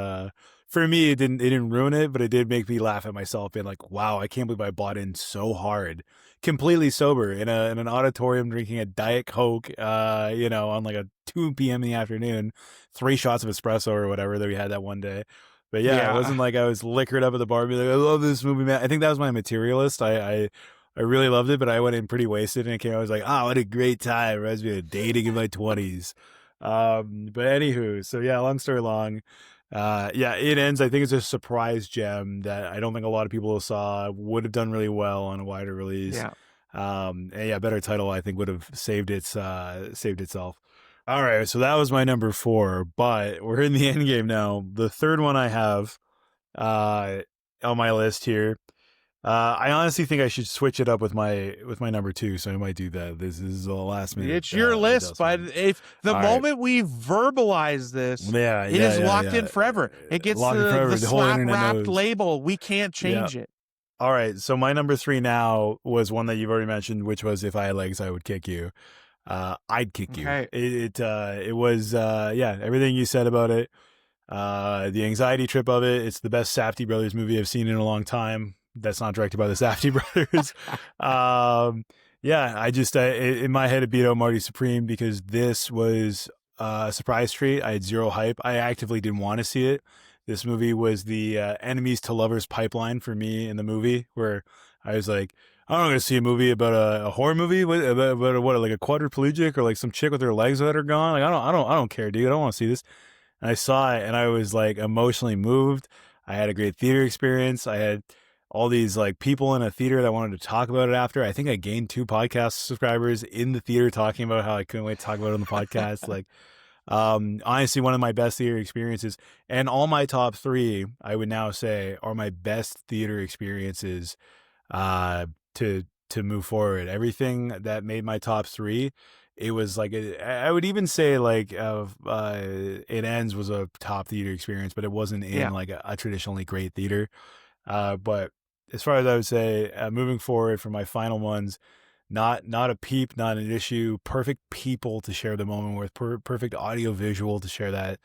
for me it didn't ruin it, but it did make me laugh at myself being like, wow, I can't believe I bought in so hard. Completely sober in an auditorium drinking a Diet Coke, you know, on like a 2 p.m. in the afternoon, 3 shots of espresso or whatever that we had that one day. But yeah, it yeah. wasn't like I was liquored up at the bar, being like, I love this movie, man. I think that was my materialist. I really loved it, but I went in pretty wasted and it came. I was like, oh, what a great time. Reminds me of dating in my 20s. But anywho, so yeah, long story long. Yeah, It Ends. I think it's a surprise gem that I don't think a lot of people saw. Would have done really well on a wider release. Yeah. And yeah, better title I think would have saved itself. All right, so that was my number four, but we're in the end game now. The third one I have, uh, on my list here. I honestly think I should switch it up with my number two, so I might do that. This is a last minute It's your list, but adjustment. if the All right. moment we verbalize this, Yeah, it yeah, is yeah, locked in yeah. forever. It gets Lock it the forever. The whole slap internet wrapped knows. label. We can't Yeah. change it. All right. So my number three now was one that you've already mentioned, which was "If I Had Legs, I Would Kick You." I'd kick you. Okay. It was yeah, everything you said about it. The anxiety trip of it. It's the best Safdie brothers movie I've seen in a long time. That's not directed by the Safdie brothers. Yeah, I just in my head it beat out Marty Supreme because this was a surprise treat. I had zero hype. I actively didn't want to see it. This movie was the enemies to lovers pipeline for me in the movie, where I was like, I'm not going to see a movie about a horror movie about what, like a quadriplegic or like some chick with her legs that are gone. Like I don't care, dude. I don't want to see this. And I saw it and I was like emotionally moved. I had a great theater experience. I had all these like people in a theater that wanted to talk about it after. I think I gained 2 podcast subscribers in the theater talking about how I couldn't wait to talk about it on the podcast. Like, honestly, one of my best theater experiences, and all my top three, I would now say, are my best theater experiences uh, to move forward. Everything that made my top three, it was like I would even say like It Ends was a top theater experience, but it wasn't in Yeah. like a traditionally great theater. But as far as I would say, moving forward for my final ones, not a peep, not an issue. Perfect people to share the moment with. Perfect audio visual to share that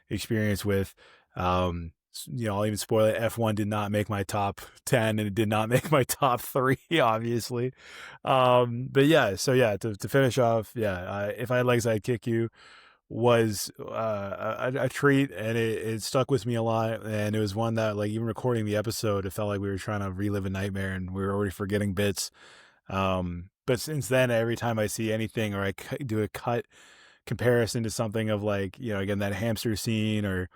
experience with. I'll even spoil it. F1 did not make my top 10, and it did not make my top three, obviously. But yeah, so yeah, to finish off, yeah, If I Had Legs, I'd Kick You was a treat, and it stuck with me a lot. And it was one that, like, even recording the episode, it felt like we were trying to relive a nightmare, and we were already forgetting bits. But since then, every time I see anything or I do a cut comparison to something of like, again, that hamster scene or,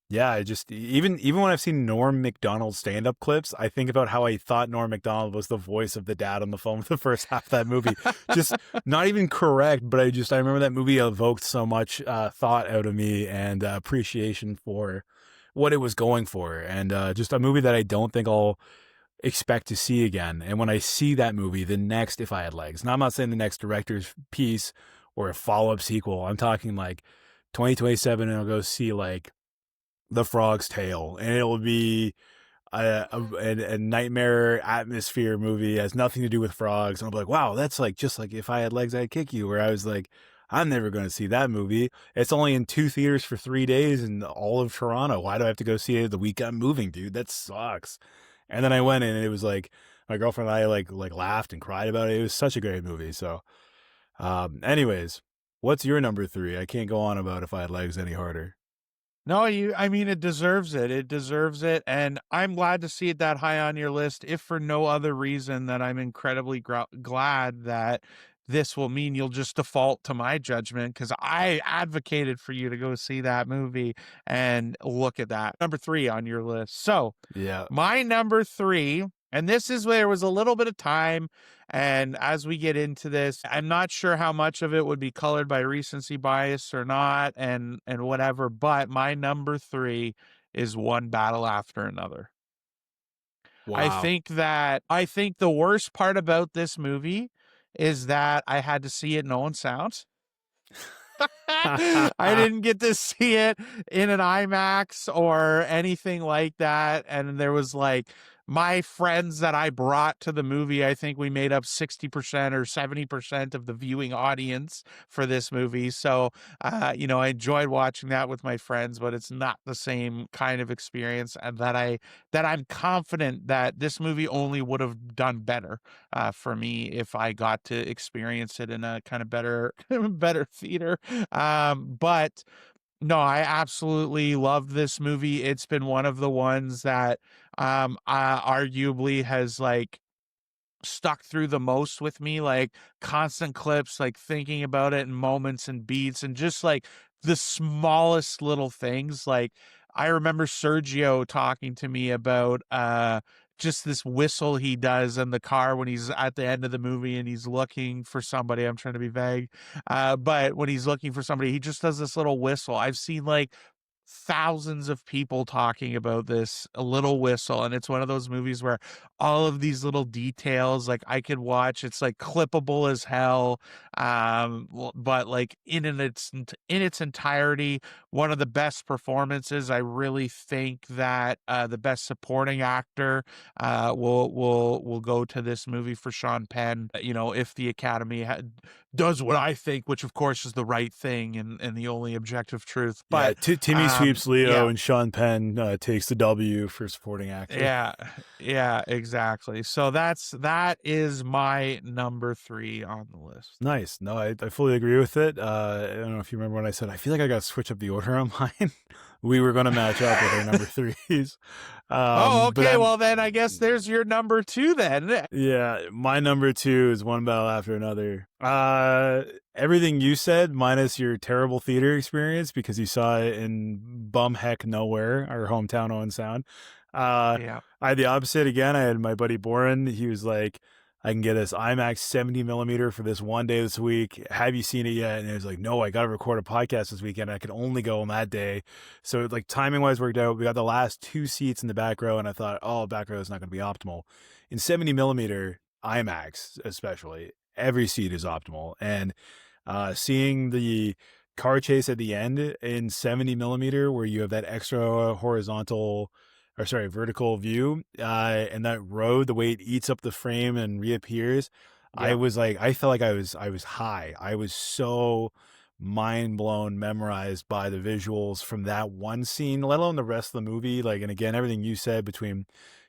yeah, I just, even when I've seen Norm Macdonald stand-up clips, I think about how I thought Norm Macdonald was the voice of the dad on the phone for the first half of that movie. Just not even correct, but I remember that movie evoked so much thought out of me and appreciation for what it was going for. And just a movie that I don't think I'll expect to see again. And when I see that movie, the next If I Had Legs, now I'm not saying the next director's piece or a follow up sequel, I'm talking like 2027, and I'll go see like The Frog's Tale, and it'll be a nightmare atmosphere movie. It has nothing to do with frogs. And I'll be like, wow, that's like just like If I Had Legs, I'd Kick You, where I was like, I'm never going to see that movie. It's only in 2 theaters for 3 days in all of Toronto. Why do I have to go see it the week I'm moving, dude? That sucks. And then I went in, and it was like my girlfriend and I like laughed and cried about it. It was such a great movie. So, anyways, what's your number three? I can't go on about If I Had Legs any harder. No, I mean, it deserves it. It deserves it. And I'm glad to see it that high on your list, if for no other reason that I'm incredibly glad that this will mean you'll just default to my judgment because I advocated for you to go see that movie and look at that. Number three on your list. So, Yeah. my number three, and this is where there was a little bit of time. And as we get into this, I'm not sure how much of it would be colored by recency bias or not, and whatever. But my number three is One Battle After Another. Wow. I think the worst part about this movie is that I had to see it in Owen Sound. I didn't get to see it in an IMAX or anything like that. And there was like my friends that I brought to the movie, I think we made up 60% or 70% of the viewing audience for this movie. So, I enjoyed watching that with my friends, but it's not the same kind of experience. And that I'm confident that this movie only would have done better for me if I got to experience it in a kind of better, better theater. But no, I absolutely love this movie. It's been one of the ones that arguably has like stuck through the most with me, like constant clips, like thinking about it in moments and beats and just like the smallest little things. Like I remember Sergio talking to me about just this whistle he does in the car when he's at the end of the movie and he's looking for somebody. I'm trying to be vague. But when he's looking for somebody, he just does this little whistle. I've seen like thousands of people talking about this A Little Whistle, and it's one of those movies where all of these little details, like, I could watch. It's like clippable as hell, but like in its entirety, one of the best performances. I really think that the best supporting actor will go to this movie for Sean Penn. You know, if the Academy does what I think, which of course is the right thing and the only objective truth. Yeah, But Timmy sweeps Leo, yeah, and Sean Penn takes the W for supporting actor. yeah, yeah, exactly. So that is my number 3 on the list. Nice. No, I fully agree with it. I don't know if you remember when I said I feel like I got to switch up the order on mine. We were going to match up with our number threes. Oh, But okay. Well, then I guess there's your number 2 then. yeah, my number two is One Battle After Another. Everything you said, minus your terrible theater experience because you saw it in bum heck nowhere, our hometown Owen Sound. Uh, Yeah. I had the opposite again. I had my buddy Boren. He was like, I can get this IMAX 70 millimeter for this one day this week. Have you seen it yet? And he was like, no, I got to record a podcast this weekend. I could only go on that day. So like timing wise worked out. We got the last 2 seats in the back row, and I thought, oh, back row is not going to be optimal. In 70 millimeter IMAX, especially, every seat is optimal. And seeing the car chase at the end in 70 millimeter, where you have that extra vertical view, and that road, the way it eats up the frame and reappears, Yeah. I felt like I was high. I was so mind blown, memorized by the visuals from that one scene, let alone the rest of the movie. Like, and again, everything you said between,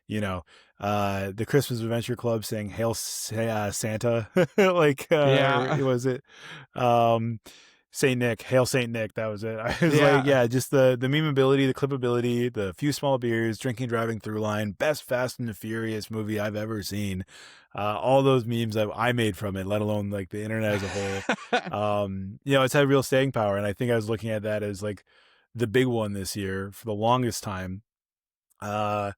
you know, the Christmas Adventure Club saying "Hail Santa," like, or Yeah. was it, um, Saint Nick, Hail Saint Nick? That was it. I was like, Yeah. yeah, just the memeability, the clippability, the few small beers, drinking, driving through line, best Fast and the Furious movie I've ever seen. All those memes that I made from it, let alone like the internet as a whole. It's had real staying power, and I think I was looking at that as like the big one this year for the longest time. uh,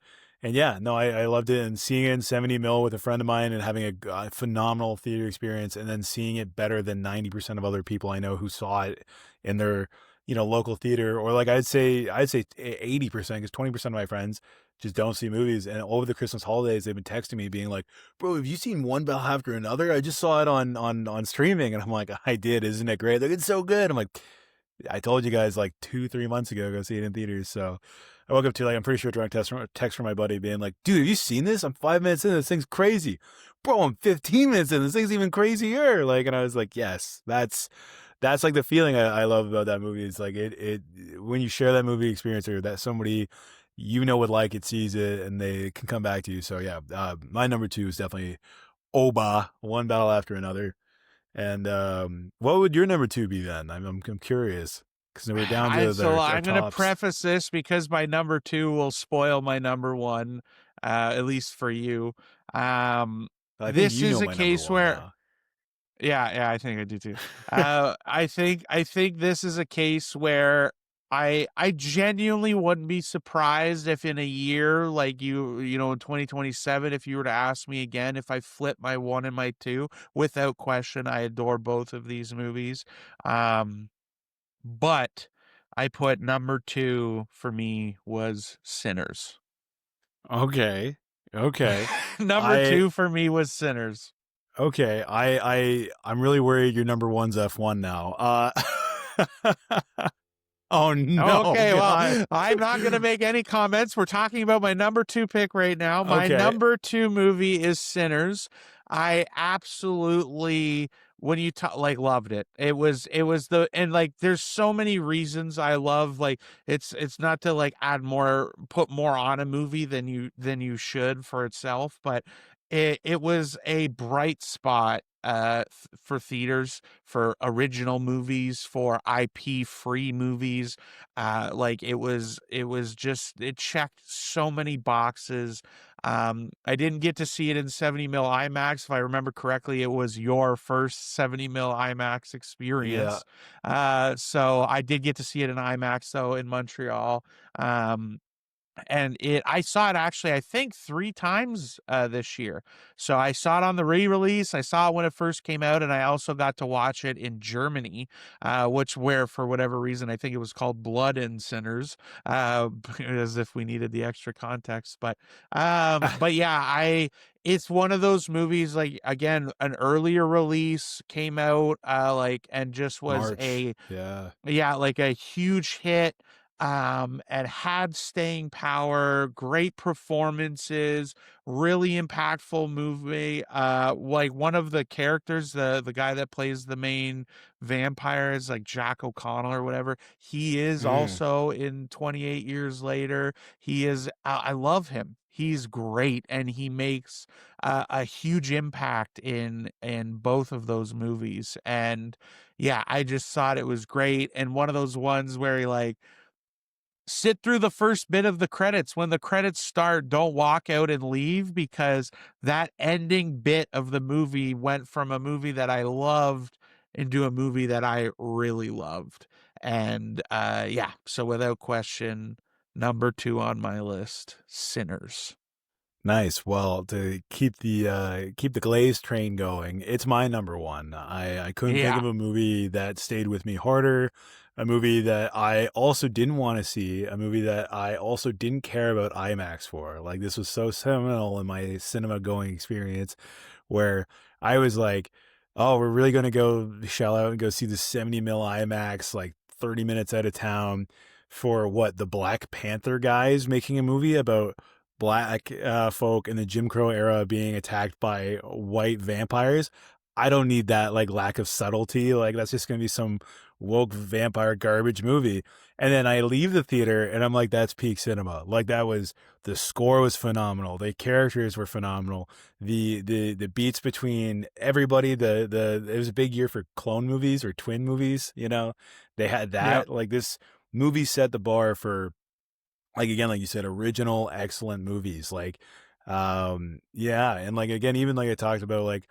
and yeah, no, I loved it, and seeing it in 70 mil with a friend of mine and having a phenomenal theater experience, and then seeing it better than 90% of other people I know who saw it in their, local theater, or like I'd say 80%, because 20% of my friends just don't see movies. And over the Christmas holidays, they've been texting me being like, "Bro, have you seen One Battle After Another? I just saw it on streaming." And I'm like, "I did. Isn't it great?" Like, "It's so good." I'm like, I told you guys like 2-3 months ago, go see it in theaters. So I woke up to, like, I'm pretty sure, a direct text from my buddy being like, "Dude, have you seen this? I'm 5 minutes in. This thing's crazy, bro. I'm 15 minutes in. This thing's even crazier." Like, and I was like, "Yes, that's like the feeling I love about that movie. It's like it when you share that movie experience, or that somebody would like it, sees it, and they can come back to you." So yeah, my number two is definitely Oba, One Battle After Another. And what would your number two be then? I'm curious, because we're down to So our I'm gonna tops. preface this because my number 2 will spoil my number 1, at least for you. Um, I think this you is know a my number case one where now. yeah, I think I do too. I think this is a case where I genuinely wouldn't be surprised if in a year, like in 2027, if you were to ask me again if I flip my 1 and my 2, without question, I adore both of these movies. Um, but I put number 2 for me was Sinners. Okay, okay, Number I 2 for me was Sinners. okay. I'm really worried your number one's F1 now. Oh no, Okay, well, God. I'm not going to make any comments. We're talking about my number 2 pick right now. My Okay, number 2 movie is Sinners. I absolutely, when you talk, like, loved it. It was and like there's so many reasons I love, like, it's not to like put more on a movie than you should for itself, but it was a bright spot for theaters, for original movies, for IP free movies. Like, it was just, it checked so many boxes. I didn't get to see it in 70 mil IMAX. If I remember correctly, it was your first 70 mil IMAX yeah. experience. So I did get to see it in IMAX though in Montreal. Um and I saw it actually, I think 3 times, this year. So I saw it on the re-release, I saw it when it first came out, and I also got to watch it in Germany, which where for whatever reason, I think it was called Blood and Sinners, as if we needed the extra context, but yeah, I it's one of those movies, like, again, an earlier release came out, like, and just was March. Yeah. yeah, like a huge hit, and had staying power, great performances, really impactful movie. Like one of the characters, the guy that plays the main vampire is like Jack O'Connell or whatever. He is Mm. also in 28 Years Later. He is, I love him. He's great, and he makes a huge impact in both of those movies. And yeah, I just thought it was great, and one of those ones where he, like, sit through the first bit of the credits. When the credits start, don't walk out and leave, because that ending bit of the movie went from a movie that I loved into a movie that I really loved. And, yeah, so without question, number 2 on my list, Sinners. Nice. Well, to keep the Glaze train going, it's my number one. I couldn't think Yeah, of a movie that stayed with me harder, a movie that I also didn't want to see, a movie that I also didn't care about IMAX for. Like this was so seminal in my cinema going experience, where I was like, "Oh, we're really gonna go shell out and go see the 70 mil IMAX, like 30 minutes out of town for what the Black Panther guys making a movie about." Black folk in the Jim Crow era being attacked by white vampires. I don't need that like lack of subtlety. Like that's just gonna be some woke vampire garbage movie. And then I leave the theater and I'm like, that's peak cinema. Like that was the score was phenomenal. The characters were phenomenal. The beats between everybody. The it was a big year for clone movies or twin movies. You know, they had yeah, that. Like this movie set the bar for like again like you said original excellent movies like yeah and like again even like I talked about like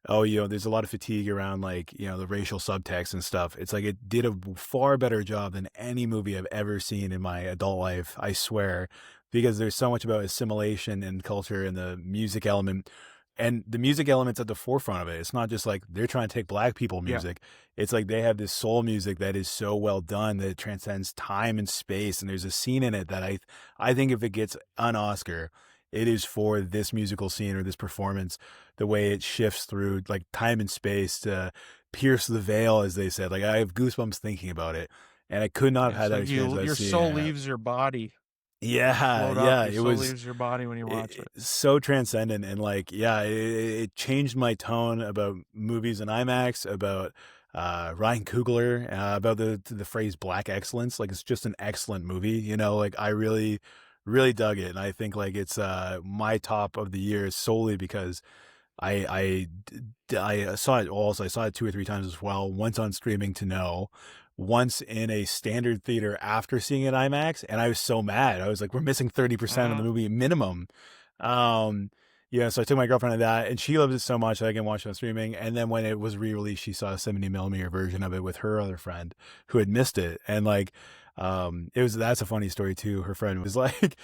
oh there's a lot of fatigue around like the racial subtext and stuff. It's like it did a far better job than any movie I've ever seen in my adult life, I swear, because there's so much about assimilation and culture and the music element, and the music element's at the forefront of it. It's not just like they're trying to take black people yeah. music. It's like they have this soul music that is so well done that it transcends time and space. And there's a scene in it that I think if it gets an Oscar, it is for this musical scene or this performance, the way it shifts through like time and space to pierce the veil, as they said. Like I have goosebumps thinking about it. And I could not have It's had that like experience without your seeing soul it. leaves your body. You Yeah, float up, yeah, your it soul was leaves your body when you watch it. so transcendent and like yeah it changed my tone about movies in IMAX, about Ryan Coogler, about the phrase black excellence. Like it's just an excellent movie, like I really dug it, and I think like it's my top of the year solely because I saw it also. I saw it two or three times as well. Once on streaming to know, once in a standard theater after seeing it IMAX, and I was so mad. I was like, "We're missing 30% of the Mhm. movie minimum." Um, yeah, so I took my girlfriend to that, and she loves it so much that I can watch it on streaming. And then when it was re-released, she saw a 70 millimeter version of it with her other friend who had missed it, and like, that's a funny story too. Her friend was like,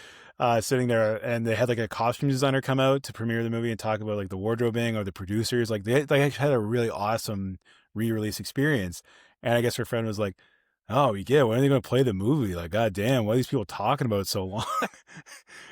sitting there, and they had like a costume designer come out to premiere the movie and talk about like the wardrobing or the producers. Like they actually had a really awesome re-release experience. And I guess her friend was like, "Oh yeah, when are they going to play the movie? Like, god damn, what are these people talking about so long?"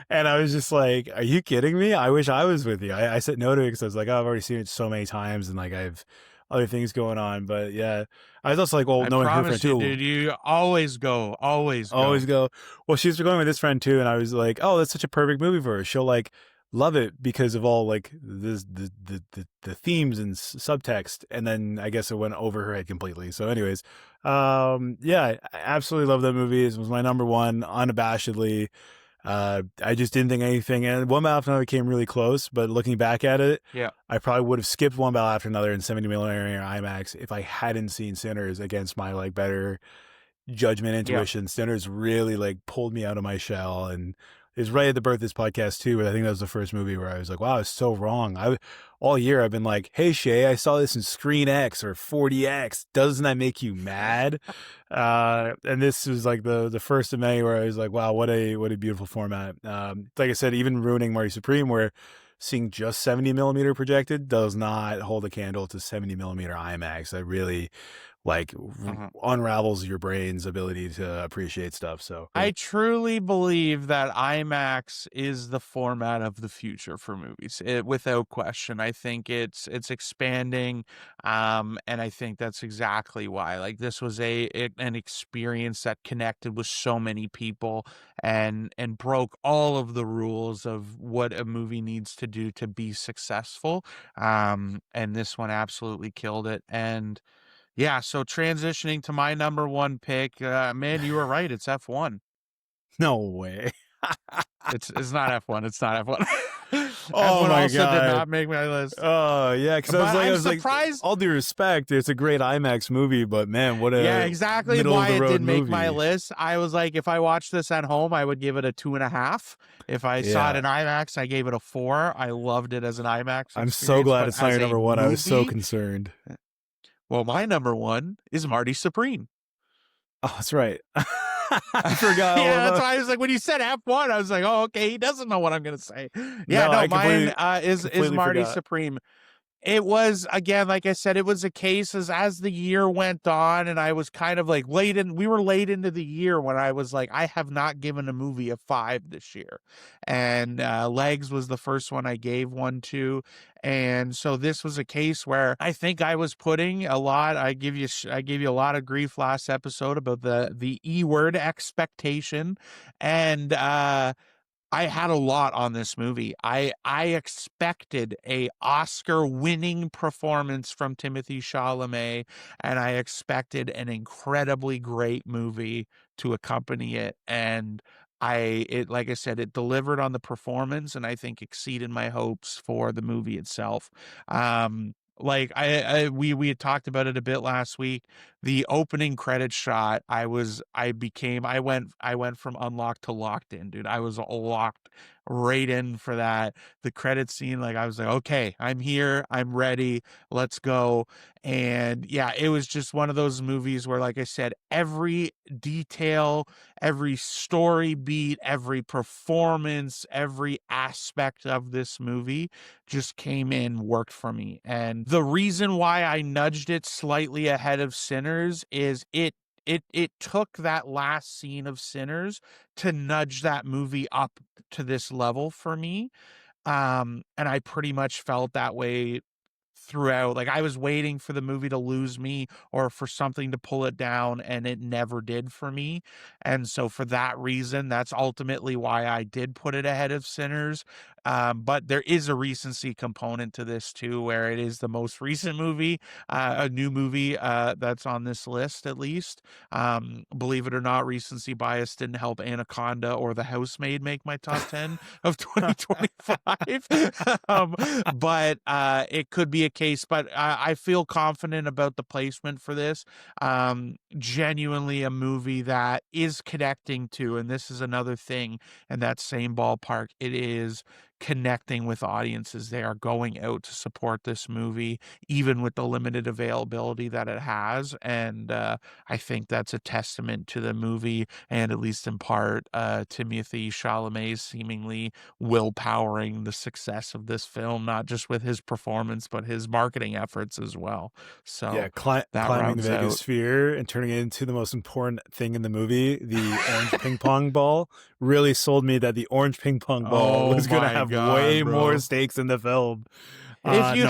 And I was just like, "Are you kidding me? I wish I was with you." I said no to it because I was like, "Oh, I've already seen it so many times, and like I've other things going on." But yeah, I was also like, well, I knowing her friend promise you, too, dude, you always go, always always go. go, well, she's going with this friend too, and I was like, oh, that's such a perfect movie for her. She'll like love it because of all like the themes and subtext, and then I guess it went over her head completely. So, anyways, yeah, I absolutely love that movie. It was my number one unabashedly. I just didn't think anything, and One Battle After Another came really close, but looking back at it, Yeah, I probably would have skipped One Battle After Another in 70 millimeter IMAX if I hadn't seen Sinners against my like better judgment, yeah. intuition. Sinners really like pulled me out of my shell, and is right at the birth of this podcast too. But I think that was the first movie where I was like, wow, it's so wrong. All year I've been like, hey Shay, I saw this in Screen X or 40X. Doesn't that make you mad? And this was like the first of many where I was like, wow, what a beautiful format. Like I said, even ruining Marty Supreme, where seeing just 70 millimeter projected does not hold a candle to 70 millimeter IMAX. That really like unravels your brain's ability to appreciate stuff. So yeah. I truly believe that IMAX is the format of the future for movies, without question. I think it's expanding, and I think that's exactly why. Like this was an experience that connected with so many people and broke all of the rules of what a movie needs to do to be successful. And this one absolutely killed it. And yeah, so transitioning to my number one pick, man, you were right. It's F1. No way. It's not F1. It's not F1. Oh F1 my also did god. not make my list. Oh yeah, because But I I'm was like, surprised. all due respect, it's a great IMAX movie, but man, what Yeah, a exactly middle of why the it road didn't make my movie. list. I was like, if I watched this at home, I would give it a 2.5. If I saw it Yeah, in IMAX, I gave it a 4. I loved it as an IMAX I'm so experience, glad but it's not as your a number one. I was so movie, concerned. well, my number one is Marty Supreme. Oh, that's right. I forgot all Yeah, that's about. why I was like, when you said F1, I was like, oh, okay, he doesn't know what I'm gonna say. Yeah, No, no, I mine is completely Marty forgot. Supreme. It was, again, like I said, it was a case as the year went on, and I was kind of like we were late into the year when I was like, I have not given a movie a 5 this year. And Legs was the first one I gave one to. And so this was a case where I think I was putting a lot, I gave you a lot of grief last episode about the E word expectation. And I had a lot on this movie. I expected a Oscar-winning performance from Timothy Chalamet, and I expected an incredibly great movie to accompany it. And like I said, it delivered on the performance, and I think exceeded my hopes for the movie itself. Like we had talked about it a bit last week. The opening credit shot, I went from unlocked to locked in, dude. I was locked right in for that. The credit scene, like I was like, okay, I'm here, I'm ready, let's go. And yeah, it was just one of those movies where, like I said, every detail, every story beat, every performance, every aspect of this movie just came in, worked for me. And the reason why I nudged it slightly ahead of Sinners is it took that last scene of Sinners to nudge that movie up to this level for me. And I pretty much felt that way throughout. Like I was waiting for the movie to lose me or for something to pull it down, and it never did for me. And so for that reason, that's ultimately why I did put it ahead of Sinners. But there is a recency component to this too, where it is the most recent movie, a new movie that's on this list at least. Believe it or not, recency bias didn't help Anaconda or The Housemaid make my top 10 of 2025. But it could be a case, but I feel confident about the placement for this. Genuinely a movie that is connecting to, and this is another thing in that same ballpark, it is connecting with audiences. They are going out to support this movie, even with the limited availability that it has. And I think that's a testament to the movie, and at least in part, Timothy Chalamet's seemingly willpowering the success of this film, not just with his performance, but his marketing efforts as well. Yeah, So that climbing the rounds Vegas out. sphere and turning it into the most important thing in the movie, the orange ping pong ball, really sold me that the orange ping pong ball Oh was gonna my have God, way more bro. stakes in the film. No, I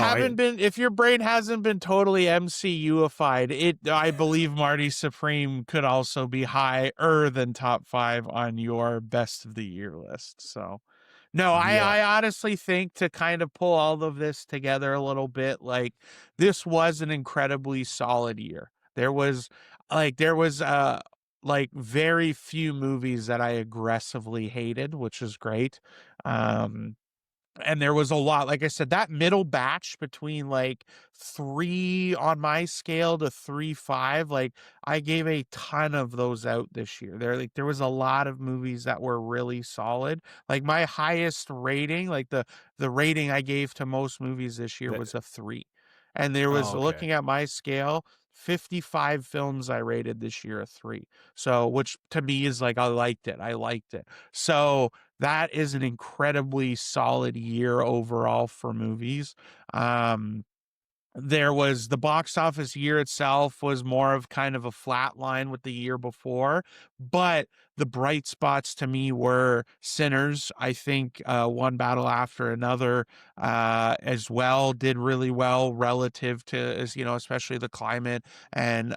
If your brain hasn't been totally MCUified, I believe Marty Supreme could also be higher than top 5 on your best of the year list. So, no, yeah. I honestly think, to kind of pull all of this together a little bit, like this was an incredibly solid year. There was like very few movies that I aggressively hated, which is great. Um and there was a lot, like I said, that middle batch between like 3 on my scale to 3.5, like I gave a ton of those out this year. There was a lot of movies that were really solid. Like my highest rating, like the rating I gave to most movies this year That, was a 3. And there was, oh, okay. looking at my scale, 55 films I rated this year a 3. So, which to me is like, I liked it. I liked it. So that is an incredibly solid year overall for movies. Um, there was the box office year itself was more of kind of a flat line with the year before, but the bright spots to me were Sinners. I think One Battle After Another as well did really well relative to, as you know, especially the climate, and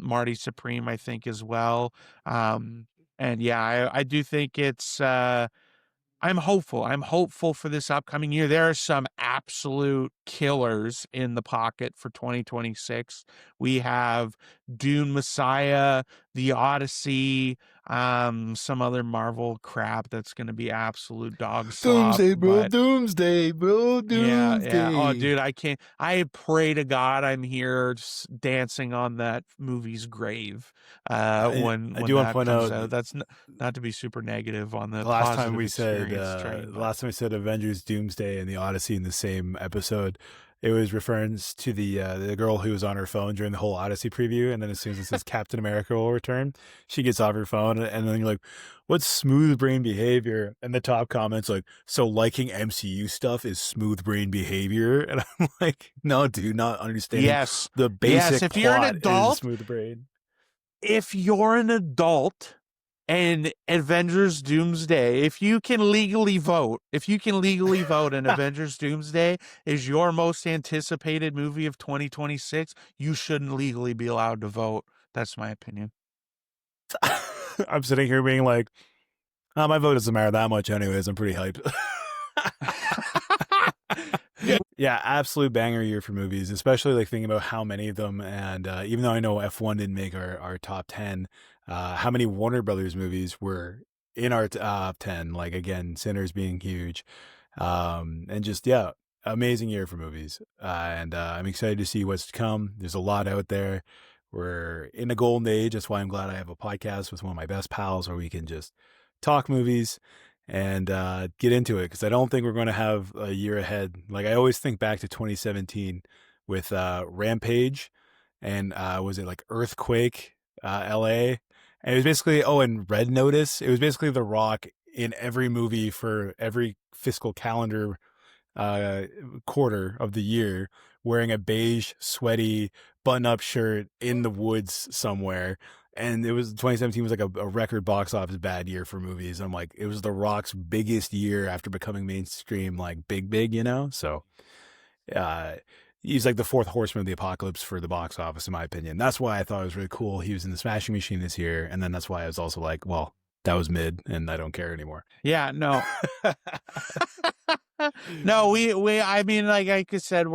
Marty Supreme, I think, as well. Um, and yeah, I do think it's I'm hopeful. I'm hopeful for this upcoming year. There are some absolute killers in the pocket for 2026. We have Dune Messiah, The Odyssey, some other Marvel crap that's going to be absolute dog slop. Doomsday, bro. But Doomsday, bro. yeah, yeah. Oh, Doomsday. dude, I can't. I pray to God I'm here dancing on that movie's grave I when do want to that point comes out out. That's not to be super negative on the the last time positive we said experience train, the but last time we said Avengers Doomsday and the Odyssey in the same episode, it was reference to the girl who was on her phone during the whole Odyssey preview, and then as soon as it says Captain America will return, she gets off her phone, and then you're like, "What's smooth brain behavior?" And the top comments like, "So liking MCU stuff is smooth brain behavior?" And I'm like, "No, dude, not understanding yes, the yes. basic plot is smooth brain." If you're an adult and Avengers Doomsday, if you can legally vote and Avengers Doomsday is your most anticipated movie of 2026, you shouldn't legally be allowed to vote. That's my opinion. I'm sitting here being like, oh, my vote doesn't matter that much, anyways. I'm pretty hyped. Yeah. Yeah, absolute banger year for movies, especially like thinking about how many of them. And even though I know F1 didn't make our top 10, how many Warner Brothers movies were in our top 10? Like, again, Sinners being huge. And just, yeah, amazing year for movies. And I'm excited to see what's to come. There's a lot out there. We're in a golden age. That's why I'm glad I have a podcast with one of my best pals where we can just talk movies and get into it, because I don't think we're going to have a year ahead. Like I always think back to 2017 with Rampage and was it like Earthquake, LA? And it was basically, oh, and Red Notice. It was basically The Rock in every movie for every fiscal calendar uh, quarter of the year, wearing a beige, sweaty, button-up shirt in the woods somewhere. And it was 2017 was like a record box office bad year for movies. I'm like, it was The Rock's biggest year after becoming mainstream, like big, you know? So, uh, he's like the fourth horseman of the apocalypse for the box office, in my opinion. That's why I thought it was really cool. He was in the Smashing Machine this year. And then that's why I was also like, well, that was mid and I don't care anymore. Yeah, no. No, I mean, like I said,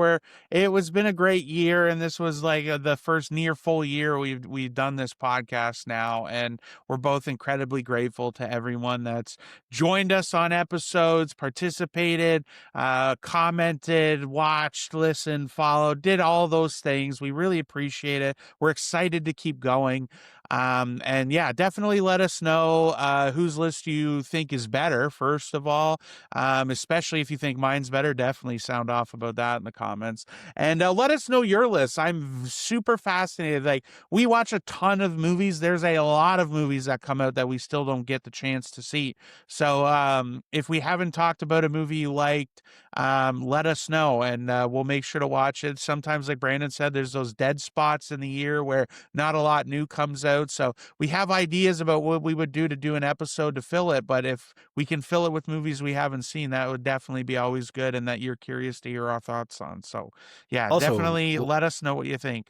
it was been a great year, and this was like the first near full year we've done this podcast now, and we're both incredibly grateful to everyone that's joined us on episodes, participated, commented, watched, listened, followed, did all those things. We really appreciate it. We're excited to keep going. And yeah, definitely let us know whose list you think is better, first of all. Especially if you think mine's better, definitely sound off about that in the comments. And let us know your list. I'm super fascinated. Like, we watch a ton of movies. There's a lot of movies that come out that we still don't get the chance to see. So if we haven't talked about a movie you liked, let us know, and we'll make sure to watch it. Sometimes, like Brandon said, there's those dead spots in the year where not a lot new comes out. So we have ideas about what we would do to do an episode to fill it. But if we can fill it with movies we haven't seen, that would definitely be always good, and that you're curious to hear our thoughts on. So yeah, Also, definitely let us know what you think.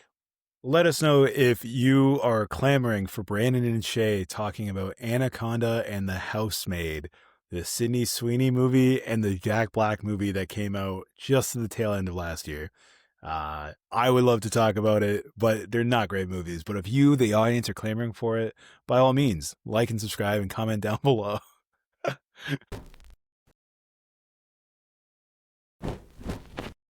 let us know if you are clamoring for Brandon and Shay talking about Anaconda and The Housemaid, the Sydney Sweeney movie and the Jack Black movie that came out just at the tail end of last year. I would love to talk about it, but they're not great movies. But if you, the audience, are clamoring for it, by all means, like and subscribe and comment down below.